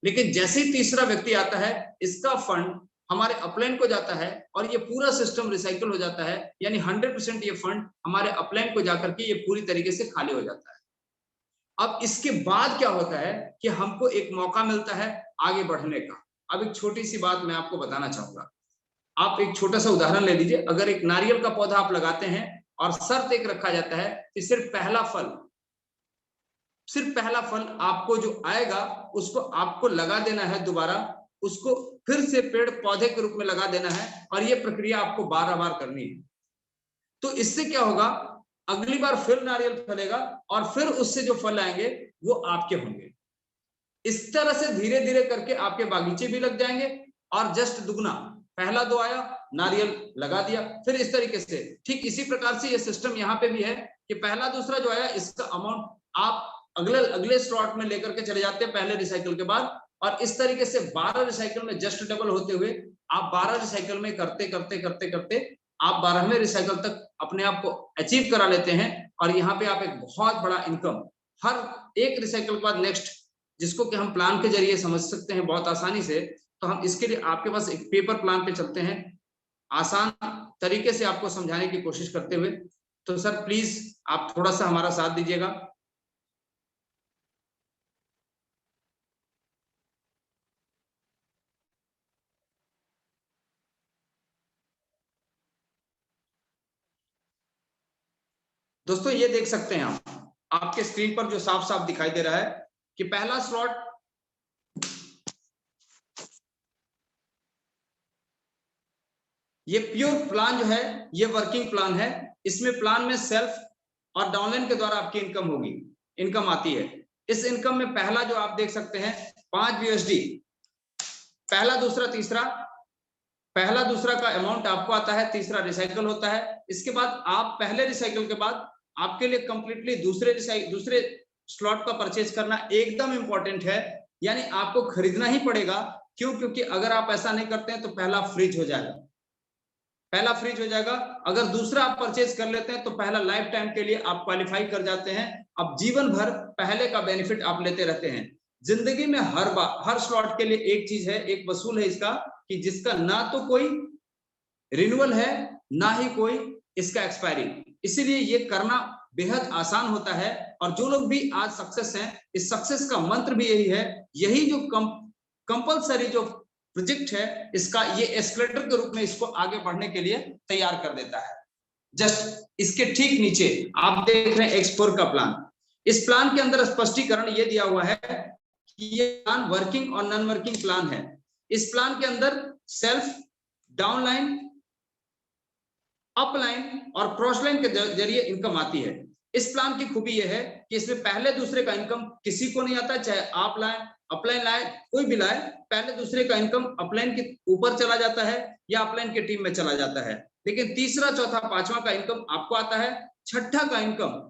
लेकिन जैसे ही तीसरा व्यक्ति आता है, इसका फंड हमारे अपलाइन को जाता है और ये पूरा सिस्टम रिसाइकल हो जाता है, यानी 100% ये फंड हमारे अपलाइन को जाकर के ये पूरी तरीके से खाली हो जाता है। अब इसके बाद क्या होता है कि हमको एक मौका मिलता है आगे बढ़ने का। अब एक छोटी सी बात मैं आपको बताना चाहूंगा। आप एक छोटा सा उदाहरण ले लीजिए। अगर एक नारियल का पौधा आप लगाते हैं और शर्त एक रखा जाता है कि सिर्फ पहला फल आपको जो आएगा उसको आपको लगा देना है, दोबारा उसको फिर से पेड़ पौधे के रूप में लगा देना है और ये प्रक्रिया आपको 12 बार करनी है। तो इससे क्या होगा, अगली बार फिर नारियल फलेगा और फिर उससे जो फल आएंगे वो आपके होंगे। इस तरह से धीरे धीरे करके आपके बागीचे भी लग जाएंगे और जस्ट दुगना, पहला 2 आया, नारियल लगा दिया, फिर इस तरीके से। ठीक इसी प्रकार से ये सिस्टम यहाँ पे भी है कि पहला दूसरा जो आया इसका अमाउंट आप अगले स्लॉट में लेकर के चले जाते हैं पहले रिसाइकल के बाद, और इस तरीके से 12 रिसाइकल में जस्ट डबल होते हुए आप 12 रिसाइकल में करते करते करते करते आप 12वें रिसाइकल तक अपने आप को अचीव करा लेते हैं। और यहाँ पे आप एक बहुत बड़ा इनकम हर एक रिसाइकल के बाद नेक्स्ट, जिसको कि हम प्लान के जरिए समझ सकते हैं बहुत आसानी से। तो हम इसके लिए आपके पास एक पेपर प्लान पे चलते हैं, आसान तरीके से आपको समझाने की कोशिश करते हुए। तो सर प्लीज आप थोड़ा सा हमारा साथ दीजिएगा। दोस्तों ये देख सकते हैं आप आपके स्क्रीन पर जो साफ साफ दिखाई दे रहा है कि पहला स्लॉट ये प्योर प्लान जो है ये वर्किंग प्लान है। इसमें प्लान में सेल्फ और डाउनलाइन के द्वारा आपकी इनकम आती है। इस इनकम में पहला जो आप देख सकते हैं 5 BUSD, पहला दूसरा तीसरा, पहला दूसरा का अमाउंट आपको आता है, तीसरा रिसाइकल होता है। इसके बाद आप पहले रिसाइकल के बाद आपके लिए कंप्लीटली दूसरे स्लॉट का परचेज करना एकदम इंपॉर्टेंट है, यानी आपको खरीदना ही पड़ेगा। क्यों? क्योंकि अगर आप ऐसा नहीं करते हैं तो पहला फ्रीज हो जाएगा। अगर दूसरा आप परचेज कर लेते हैं तो पहला लाइफ टाइम के लिए आप क्वालिफाई कर जाते हैं। अब जीवन भर पहले का बेनिफिट आप लेते रहते हैं। जिंदगी में हर स्लॉट के लिए एक चीज है, एक वसूल है इसका, कि जिसका ना तो कोई रिन्यूअल है ना ही कोई इसका एक्सपायरी। इसीलिए ये करना बेहद आसान होता है। और जो लोग भी आज सक्सेस हैं, इस सक्सेस का मंत्र भी यही है। यही जो कंपल्सरी जो प्रोजेक्ट है इसका, ये एस्केलेटर के रूप में इसको आगे बढ़ने के लिए तैयार कर देता है। जस्ट इसके ठीक नीचे आप देख रहे हैं X4 का प्लान। इस प्लान के अंदर स्पष्टीकरण ये दिया हुआ है कि ये प्लान वर्किंग और नॉन वर्किंग प्लान है। इस प्लान के अंदर सेल्फ, डाउनलाइन, अपलाइन और क्रॉसलाइन के जरिए इनकम आती है। इस प्लान की खूबी यह है कि इसमें पहले दूसरे का इनकम किसी को नहीं आता, चाहे आप लाए, अपलाइन लाए, कोई भी लाए, पहले दूसरे का इनकम अपलाइन के ऊपर चला जाता है या अपलाइन के टीम में चला जाता है। लेकिन तीसरा, चौथा, पांचवा का इनकम आपको आता है। छठा का इनकम,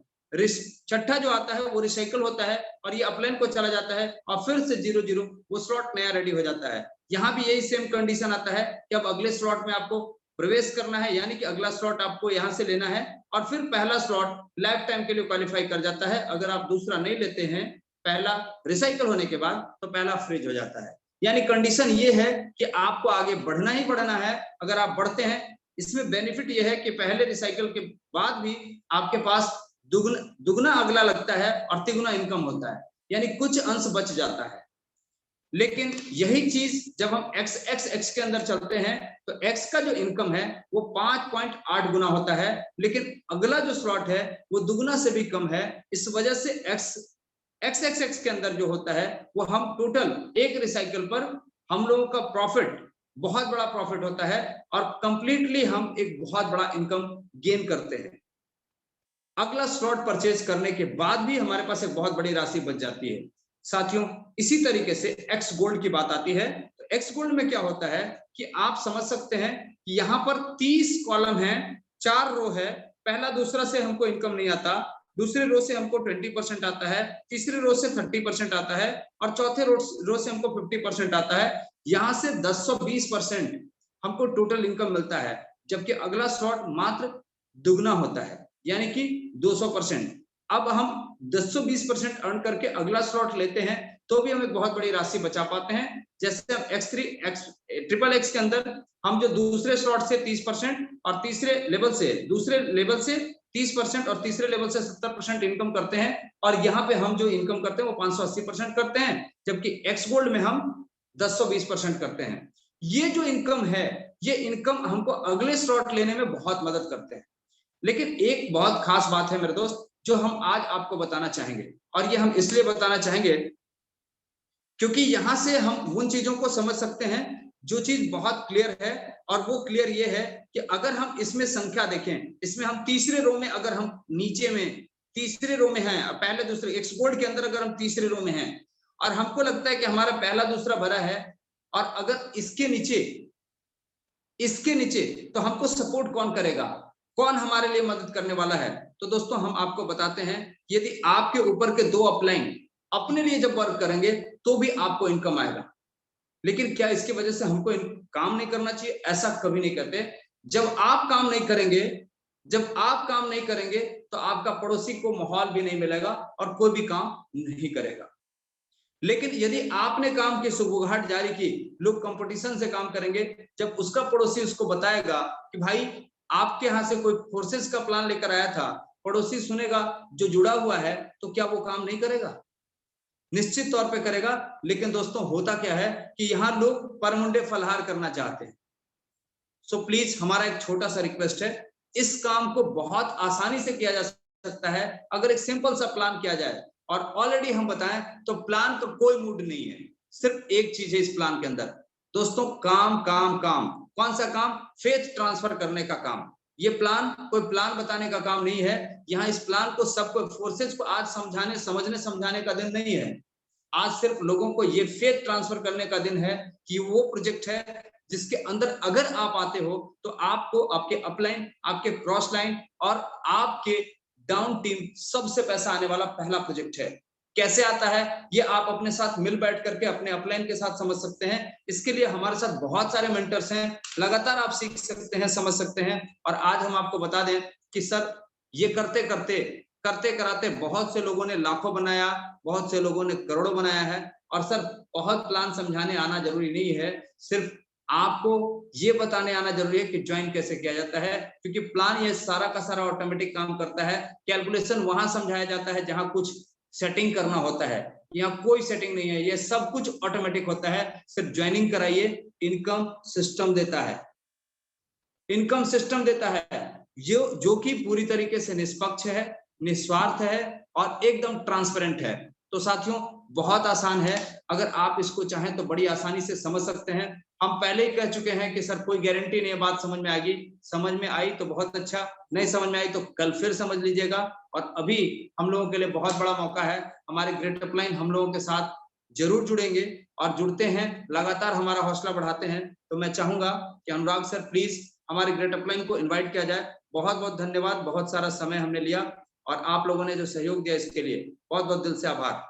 छठा जो आता है वो रिसाइकल होता है और ये अपलाइन को चला जाता है और फिर से 0-0 वो स्लॉट नया रेडी हो जाता है। यहाँ भी यही सेम कंडीशन आता है कि अब अगले स्लॉट में आपको प्रवेश करना है, यानी कि अगला स्लॉट आपको यहाँ से लेना है और फिर पहला स्लॉट लाइफ टाइम के लिए क्वालिफाई कर जाता है। अगर आप दूसरा नहीं लेते हैं पहला रिसाइकल होने के बाद, तो पहला फ्रीज हो जाता है। यानी कंडीशन ये है कि आपको आगे बढ़ना ही बढ़ना है। अगर आप बढ़ते हैं, इसमें बेनिफिट ये है कि पहले रिसाइकल के बाद भी आपके पास दुगना अगला लगता है और तिगुना इनकम होता है, यानी कुछ अंश बच जाता है। लेकिन यही चीज जब हम x के अंदर चलते हैं तो x का जो इनकम है वो 5.8 गुना होता है, लेकिन अगला जो स्लॉट है वो दुगना से भी कम है। इस वजह से x के अंदर जो होता है वो हम टोटल एक रिसाइकल पर हम लोगों का प्रॉफिट बहुत बड़ा प्रॉफिट होता है और कंप्लीटली हम एक बहुत बड़ा इनकम गेन करते हैं। अगला स्लॉट परचेज करने के बाद भी हमारे पास एक बहुत बड़ी राशि बच जाती है। साथियों, इसी तरीके से एक्स गोल्ड की बात आती है। तो एक्स गोल्ड में क्या होता है कि आप समझ सकते हैं कि यहाँ पर 30 कॉलम है, 4 रो है। पहला दूसरा से हमको इनकम नहीं आता, दूसरे रो से हमको 20% आता है, तीसरे रो से 30% आता है और चौथे रो से हमको 50% आता है। यहाँ से 1020% हमको टोटल इनकम मिलता है, जबकि अगला स्लॉट मात्र दुगना होता है, यानी कि 200%। अब हम 220% अर्न करके अगला स्लॉट लेते हैं तो भी हम एक बहुत बड़ी राशि बचा पाते हैं। जैसे हम ट्रिपल एक्स के अंदर हम जो दूसरे स्लॉट से 30% और तीसरे लेवल से 30% और तीसरे लेवल से 70% इनकम करते हैं, और यहाँ पे हम जो इनकम करते हैं वो 580% करते हैं, जबकि एक्स गोल्ड में हम 1020% करते हैं। ये जो इनकम है, ये इनकम हमको अगले स्लॉट लेने में बहुत मदद करते हैं। लेकिन एक बहुत खास बात है मेरे दोस्त, जो हम आज आपको बताना चाहेंगे, और ये हम इसलिए बताना चाहेंगे क्योंकि यहां से हम उन चीजों को समझ सकते हैं जो चीज बहुत क्लियर है। और वो क्लियर ये है कि अगर हम इसमें संख्या देखें, इसमें हम तीसरे रो में, अगर हम नीचे में तीसरे रो में हैं, पहले दूसरे एक्स गोल्ड के अंदर अगर हम तीसरे रो में हैं और हमको लगता है कि हमारा पहला दूसरा भरा है, और अगर इसके नीचे तो हमको सपोर्ट कौन करेगा, कौन हमारे लिए मदद करने वाला है? तो दोस्तों हम आपको बताते हैं, यदि आपके ऊपर के 2 अपलाइन अपने लिए जब वर्क करेंगे तो भी आपको इनकम आएगा। लेकिन क्या इसकी वजह से हमको काम नहीं करना चाहिए? ऐसा कभी नहीं करते। जब आप काम नहीं करेंगे तो आपका पड़ोसी को माहौल भी नहीं मिलेगा और कोई भी काम नहीं करेगा। लेकिन यदि आपने काम की सुगबुगाहट जारी की, लोग कंपटीशन से काम करेंगे। जब उसका पड़ोसी उसको बताएगा कि भाई आपके यहाँ से कोई फोर्सेस का प्लान लेकर आया था, पड़ोसी सुनेगा जो जुड़ा हुआ है, तो क्या वो काम नहीं करेगा? निश्चित तौर पे करेगा। लेकिन दोस्तों होता क्या है कि यहाँ लोग परमुंडे फलहार करना चाहते हैं। सो प्लीज हमारा एक छोटा सा रिक्वेस्ट है, इस काम को बहुत आसानी से किया जा सकता है अगर एक सिंपल सा प्लान किया जाए। और ऑलरेडी हम बताएं तो प्लान का कोई मूड नहीं है, सिर्फ एक चीज है इस प्लान के अंदर दोस्तों, काम काम काम। कौन सा काम? फेथ ट्रांसफर करने का काम। ये प्लान कोई प्लान बताने का काम नहीं है। यहाँ इस प्लान को सबको फोर्सेज को आज समझाने का दिन नहीं है। आज सिर्फ लोगों को ये फेथ ट्रांसफर करने का दिन है कि वो प्रोजेक्ट है जिसके अंदर अगर आप आते हो तो आपको आपके अपलाइन, आपके क्रॉस लाइन और आपके डाउन टीम सबसे पैसा आने वाला पहला प्रोजेक्ट है। कैसे आता है ये आप अपने साथ मिल बैठ करके अपने अपलाइन के साथ समझ सकते हैं। इसके लिए हमारे साथ बहुत सारे मेंटर्स हैं, लगातार आप सीख सकते हैं, समझ सकते हैं। और आज हम आपको बता दें कि सर ये करते कराते बहुत से लोगों ने लाखों बनाया, बहुत से लोगों ने करोड़ों बनाया है। और सर बहुत प्लान समझाने आना जरूरी नहीं है, सिर्फ आपको ये बताने आना जरूरी है कि ज्वाइन कैसे किया जाता है। क्योंकि प्लान ये सारा का सारा ऑटोमेटिक काम करता है। कैलकुलेशन वहां समझाया जाता है जहां कुछ सेटिंग करना होता है, यहाँ कोई सेटिंग नहीं है, ये सब कुछ ऑटोमेटिक होता है। सिर्फ ज्वाइनिंग कराइए। इनकम सिस्टम देता है, इनकम सिस्टम देता है जो कि पूरी तरीके से निष्पक्ष है, निस्वार्थ है और एकदम ट्रांसपेरेंट है। तो साथियों बहुत आसान है, अगर आप इसको चाहें तो बड़ी आसानी से समझ सकते हैं। हम पहले ही कह चुके हैं कि सर कोई गारंटी नहीं है बात समझ में आएगी। समझ में आई तो बहुत अच्छा, नहीं समझ में आई तो कल फिर समझ लीजिएगा। और अभी हम लोगों के लिए बहुत बड़ा मौका है, हमारे ग्रेट अपलाइन हम लोगों के साथ जरूर जुड़ेंगे और जुड़ते हैं, लगातार हमारा हौसला बढ़ाते हैं। तो मैं चाहूंगा कि अनुराग सर प्लीज हमारे ग्रेट अपलाइन को इनवाइट किया जाए। बहुत बहुत धन्यवाद, बहुत सारा समय हमने लिया और आप लोगों ने जो सहयोग दिया इसके लिए बहुत बहुत दिल से आभार।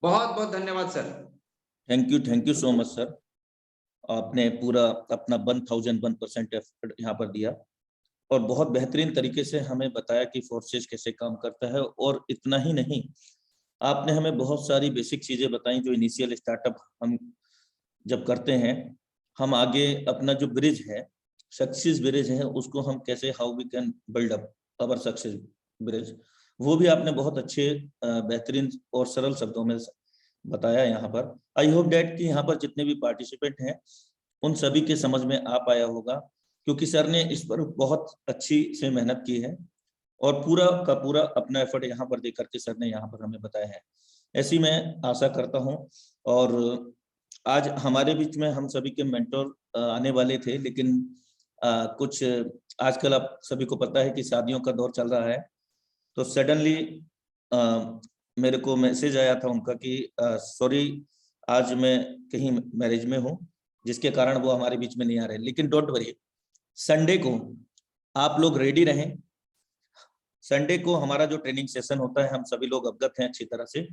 बहुत बहुत धन्यवाद sir. Thank you so much sir. आपने पूरा अपना 1001% एफर्ट यहाँ पर दिया और बहुत बेहतरीन तरीके से हमें बताया कि फोर्सेज कैसे काम करता है। और इतना ही नहीं, आपने हमें बहुत सारी बेसिक चीजें बताई जो इनिशियल स्टार्टअप हम जब करते हैं, हम आगे अपना जो ब्रिज है, सक्सेस ब्रिज है, उसको हम कैसे, how we can build up our success bridge, वो भी आपने बहुत अच्छे बेहतरीन और सरल शब्दों में बताया यहाँ पर। आई होप डैट कि यहाँ पर जितने भी पार्टिसिपेंट हैं उन सभी के समझ में आ पाया होगा, क्योंकि सर ने इस पर बहुत अच्छी से मेहनत की है और पूरा का पूरा अपना एफर्ट यहाँ पर देकर के सर ने यहाँ पर हमें बताया है। ऐसी मैं आशा करता हूँ। और आज हमारे बीच में हम सभी के मेंटोर आने वाले थे, लेकिन कुछ आजकल आप सभी को पता है कि शादियों का दौर चल रहा है, तो सडनली मेरे को मैसेज आया था उनका कि सॉरी आज मैं कहीं मैरिज में हूँ, जिसके कारण वो हमारे बीच में नहीं आ रहे। लेकिन डोंट वरी, संडे को आप लोग रेडी रहें। संडे को हमारा जो ट्रेनिंग सेशन होता है, हम सभी लोग अवगत हैं अच्छी तरह से,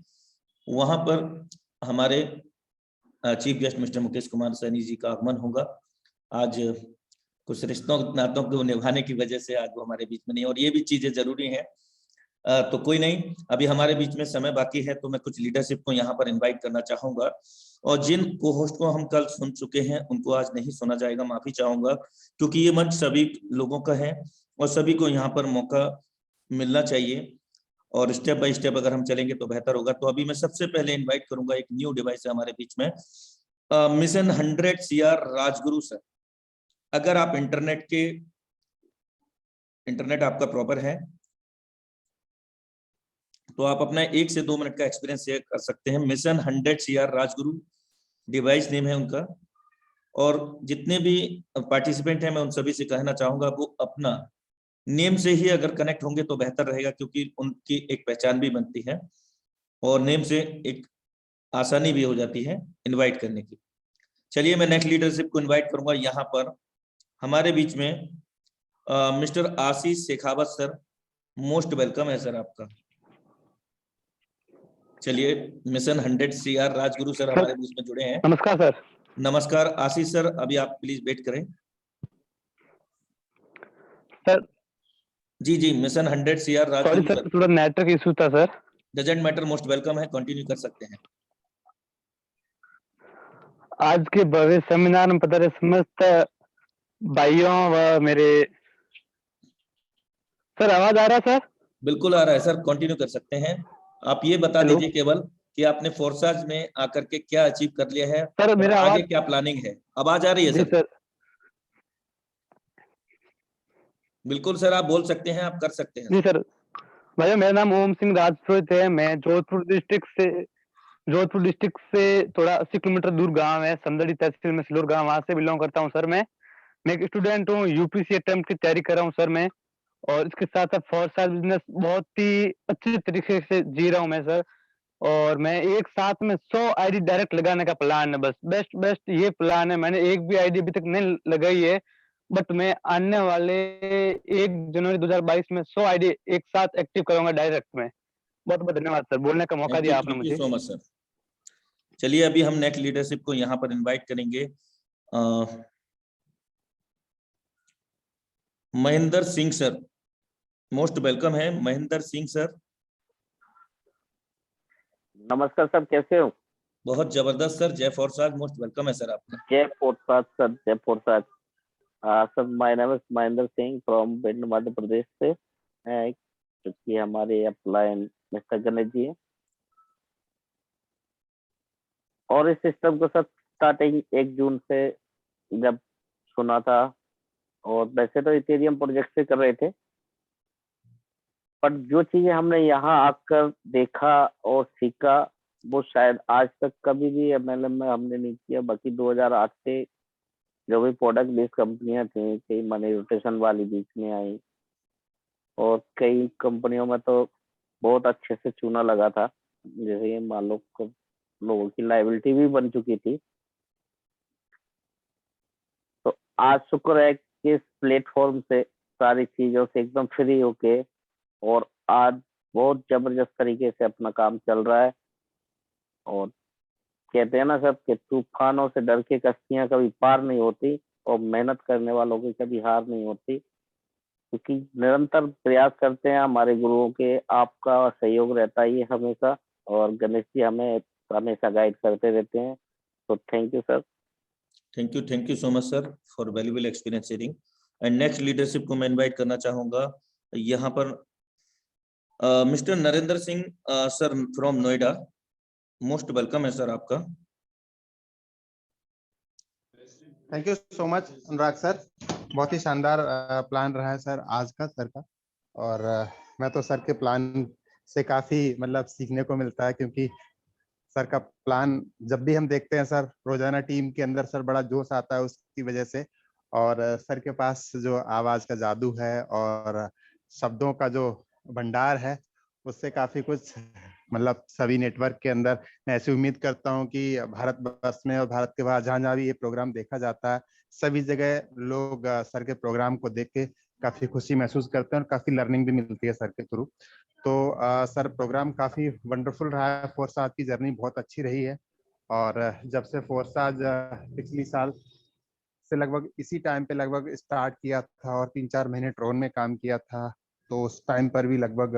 वहां पर हमारे chief guest mister Mukesh Kumar Saini ji का आगमन होगा। आज कुछ रिश्तों नातों को निभाने की वजह से आज वो हमारे बीच में नहीं, और ये भी चीजें जरूरी हैं। तो कोई नहीं, अभी हमारे बीच में समय बाकी है, तो मैं कुछ लीडरशिप को यहाँ पर इनवाइट करना चाहूंगा। और जिन को होस्ट को हम कल सुन चुके हैं उनको आज नहीं सुना जाएगा, माफी चाहूंगा, क्योंकि ये मंच सभी लोगों का है और सभी को यहाँ पर मौका मिलना चाहिए और स्टेप बाय स्टेप अगर हम चलेंगे तो बेहतर होगा। तो अभी मैं सबसे पहले इनवाइट करूंगा, एक न्यू डिवाइस है हमारे बीच में, मिशन 100 CR राजगुरु सर। अगर आप इंटरनेट आपका प्रॉपर है तो आप अपना 1 से 2 मिनट का एक्सपीरियंस शेयर कर सकते हैं। Mission 100 CR Rajguru device name है उनका। और जितने भी पार्टिसिपेंट हैं मैं उन सभी से कहना चाहूंगा वो अपना नेम से ही अगर कनेक्ट होंगे तो बेहतर रहेगा, क्योंकि उनकी एक पहचान भी बनती है और नेम से एक आसानी भी हो जाती है इनवाइट करने की। चलिए मैं नेक्स्ट लीडरशिप को इनवाइट करूंगा। यहाँ पर हमारे बीच में मिस्टर आशीष शेखावत सर, मोस्ट वेलकम है सर आपका। चलिए, मिशन 100 CR राजगुरु सर हमारे बीच में जुड़े हैं। नमस्कार सर। नमस्कार आशीष सर, अभी आप प्लीज वेट करें। Sir ji ji, mission 100 CR sorry Rajguru sir, sir. थोड़ा नेटवर्क इशू था sir. Doesn't matter, most welcome है, कंटिन्यू कर सकते हैं। आज के भव्य सेमिनार में पधारे समस्त भाइयों व मेरे, सर आवाज आ रहा है सर? बिल्कुल आ रहा है सर, कंटिन्यू कर सकते हैं। आप ये बता हेलो। दीजिए केवल कि आपने फोर्साज में आकर के क्या अचीव कर लिया है सर और मेरा आगे आवाज, क्या प्लानिंग है। आवाज आ रही है जी सर? सर। बिल्कुल सर, आप बोल सकते हैं, आप कर सकते हैं जी सर। सर। भैया मेरा नाम ओम सिंह राजपुरोहित है। मैं जोधपुर डिस्ट्रिक्ट से थोड़ा 80 किलोमीटर दूर गांव है, समदड़ी तहसील में सिलोर गांव, वहां से बिलोंग करता हूं सर। मैं एक स्टूडेंट हूँ, यूपीसी अटेम्प्ट की तैयारी कर रहा हूँ सर मैं। और इसके साथ साथ फॉर बिजनेस बहुत ही अच्छे तरीके से जी रहा हूँ मैं सर। और मैं एक साथ में 100 आईडी डायरेक्ट लगाने का प्लान है, बस बेस्ट ये प्लान है। मैंने एक भी आईडी अभी तक नहीं लगाई है, बट मैं आने वाले 1 जनवरी 2022 में 100 आईडी एक साथ एक्टिव करूंगा डायरेक्ट में। बहुत बहुत धन्यवाद सर, बोलने का मौका दिया आपने थैंक यू मुझे। So much sir. चलिए अभी हम नेक्स्ट लीडरशिप को यहाँ पर इनवाइट करेंगे। Mahendra Singh sir, most welcome है महेंद्र सिंह सर। नमस्कार सर, कैसे हो? बहुत जबरदस्त सर, जय फोर्साज, मोस्ट वेलकम है सर आपका। जय फोर्साज सर, जय फोर्साज। Sir my name is Mahendra Singh from Bhind Madhya Pradesh से, क्योंकि हमारे अपलाइन मिस्टर गणेश जी है। और इस सिस्टम को सर स्टार्टिंग 1 जून से जब सुना था, और वैसे तो इथेरियम प्रोजेक्ट से कर रहे थे, पर जो चीजें हमने यहाँ आकर देखा और सीखा वो शायद आज तक कभी भी MLM में हमने नहीं किया। बाकी 2008 से जो भी प्रोडक्ट बेस्ड कंपनियां थी, कई मनी रोटेशन वाली बीच में आई, और कई कंपनियों में तो बहुत अच्छे से चूना लगा था, जैसे ये मान लो लोगों की लायबिलिटी भी बन चुकी थी। तो आज शुक्र है कि इस प्लेटफॉर्म से सारी चीजों से एकदम फ्री होके, और आज बहुत जबरदस्त तरीके से अपना काम चल रहा है। और कहते हैं ना सब कि तूफानों से डर के कश्तियां कभी पार नहीं होती और मेहनत करने वालों की कभी हार नहीं होती, क्योंकि निरंतर प्रयास करते हैं हमारे गुरुओं के। आपका सहयोग रहता है ये हमेशा, और गणेश जी हमें हमेशा गाइड करते रहते हैं। तो thank you sir. Thank you so much sir for valuable experience sharing. And next leadership को मैं इनवाइट करना चाहूंगा यहाँ पर mister Narendra Singh sir from Noida. Most welcome है सर आपका। Thank you so much Anurag sir, बहुत ही शानदार प्लान रहा है सर आज का सर का। और मैं तो सर के प्लान से काफी मतलब सीखने को मिलता है, क्योंकि सर का प्लान जब भी हम देखते हैं सर, रोजाना टीम के अंदर सर बड़ा जोश आता है उसकी वजह से। और सर के पास जो आवाज का जादू है और शब्दों का जो भंडार है, उससे काफी कुछ मतलब सभी नेटवर्क के अंदर मैं ऐसी उम्मीद करता हूं कि भारत वर्ष में और भारत के बाहर जहां जहां भी ये प्रोग्राम देखा जाता है, सभी जगह लोग सर के प्रोग्राम को देख के काफी खुशी महसूस करते हैं और काफी लर्निंग भी मिलती है सर के थ्रू। तो सर प्रोग्राम काफी वंडरफुल रहा है। फोर्साज की जर्नी बहुत अच्छी रही है। और जब से फोर्साज पिछली साल से लगभग इसी टाइम पे लगभग स्टार्ट किया था और 3-4 महीने ड्रोन में काम किया था, तो उस टाइम पर भी लगभग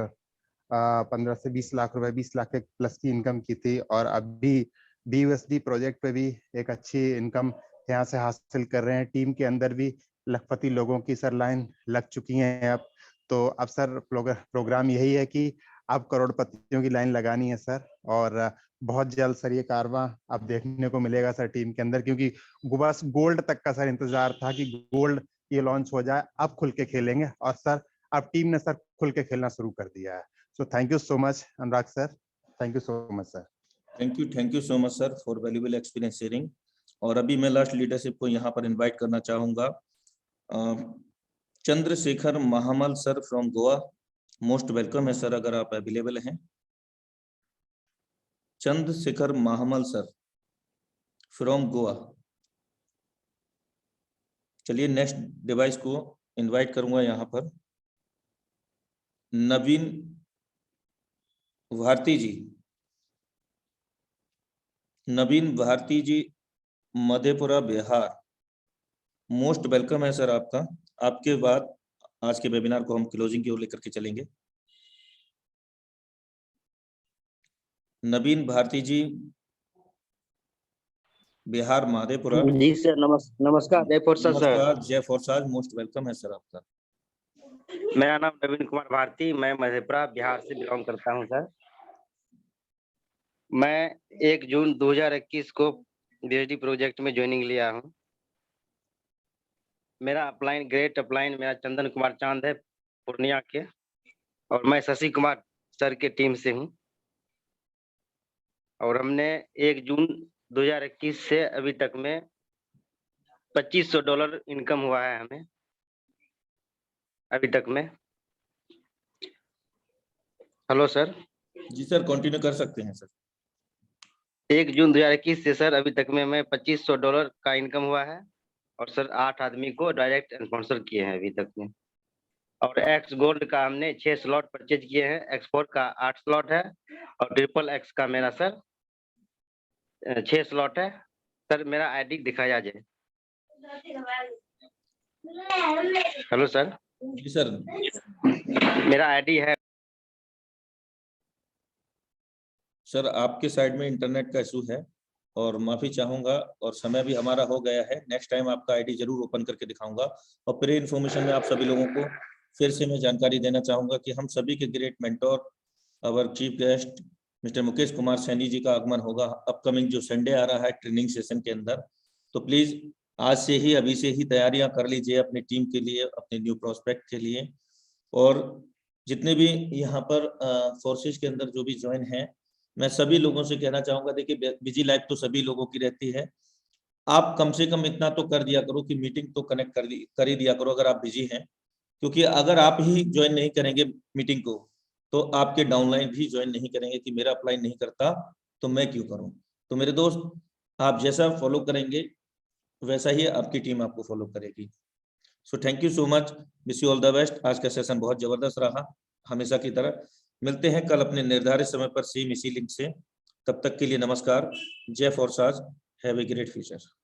15 से 20 लाख रुपए, 20 लाख के प्लस की इनकम की थी। और अभी BUSD प्रोजेक्ट पे भी एक अच्छी इनकम यहाँ से हासिल कर रहे हैं। टीम के अंदर भी लखपति लोगों की सर लाइन लग चुकी है अब। तो अब सर प्रोग्राम यही है कि अब करोड़पतियों की लाइन लगानी है सर। और बहुत जल्द सर ये कारवां अब देखने को मिलेगा सर टीम के अंदर, क्योंकि बस गोल्ड तक का सर इंतजार था कि गोल्ड ये लॉन्च हो जाए, अब खुल के खेलेंगे। और सर अब टीम ने सर खुल के खेलना शुरू कर दिया है। So thank you so much, Anurag sir. Thank you so much, sir. Thank you so much sir for valuable experience sharing. और अभी मैं लास्ट लीडरशिप को यहाँ पर इनवाइट करना चाहूंगा Chandrashekhar Mahamal sir from Goa. Most welcome है सर, अगर आप अवेलेबल हैं। Chandrashekhar Mahamal sir from Goa. चलिए नेक्स्ट डिवाइस को इनवाइट करूंगा यहाँ पर नवीन भारती जी। नवीन भारती जी मधेपुरा बिहार। मोस्ट वेलकम है सर आपका। आपके बाद आज के वेबिनार को हम क्लोजिंग की ओर लेकर के चलेंगे। नवीन भारती जी बिहार मधेपुरा। जी सर, नमस्कार, जय फोर्सा सर। नमस्कार, जय फोर्साज। मोस्ट वेलकम है सर आपका। मेरा नाम नवीन कुमार भारती, मैं मधेपुरा बिहार से बिलोंग करता हूं सर। मैं 1 जून 2021 को BSD प्रोजेक्ट में ज्वाइनिंग लिया हूं। मेरा अपलाइन ग्रेट अपलाइन मेरा चंदन कुमार चांद है पूर्णिया के, और मैं शशि कुमार सर के टीम से हूं। और हमने 1 जून 2021 से अभी तक में $2500 इनकम हुआ है हमें अभी तक में। Hello sir. जी सर, कंटिन्यू कर सकते हैं सर। 1 जून 2021 से सर अभी तक में मैं $2500 का इनकम हुआ है। और सर 8 आदमी को डायरेक्ट स्पॉन्सर किए हैं अभी तक में। और एक्स गोल्ड का हमने 6 स्लॉट परचेज किए हैं, X4 का 8 स्लॉट है, और ट्रिपल एक्स का मेरा सर 6 स्लॉट है। सर मेरा आईडी दिखाया जाए। Hello sir. जी सर। मेरा आईडी है सर आपके साइड में इंटरनेट का इशू है और माफी चाहूंगा, और समय भी हमारा हो गया है। नेक्स्ट टाइम आपका आईडी जरूर ओपन करके दिखाऊंगा। और प्री इन्फॉर्मेशन में आप सभी लोगों को फिर से मैं जानकारी देना चाहूंगा कि हम सभी के great mentor our chief guest mister Mukesh Kumar Saini ji का आगमन होगा अपकमिंग जो संडे आ रहा है ट्रेनिंग सेशन के अंदर। तो प्लीज आज से ही, अभी से ही तैयारियां कर लीजिए अपनी टीम के लिए, अपने न्यू प्रोस्पेक्ट के लिए। और जितने भी यहाँ पर फोर्सेज के अंदर जो भी ज्वाइन हैं, मैं सभी लोगों से कहना चाहूंगा, देखिए बिजी लाइफ तो सभी लोगों की रहती है। आप कम से कम इतना तो कर दिया करो कि मीटिंग तो कनेक्ट कर ही दिया करो अगर आप बिजी हैं, क्योंकि अगर आप ही ज्वाइन नहीं करेंगे मीटिंग को तो आपके डाउनलाइन भी ज्वाइन नहीं करेंगे कि मेरा अपलाइन नहीं करता तो मैं क्यों करूं। तो मेरे दोस्त, आप जैसा फॉलो करेंगे वैसा ही आपकी टीम आपको फॉलो करेगी। So thank you so much, wish you all the best. आज का सेशन बहुत जबरदस्त रहा हमेशा की तरह। मिलते हैं कल अपने निर्धारित समय पर सेम इसी लिंक से। तब तक के लिए नमस्कार। जय Forsage, have a great future.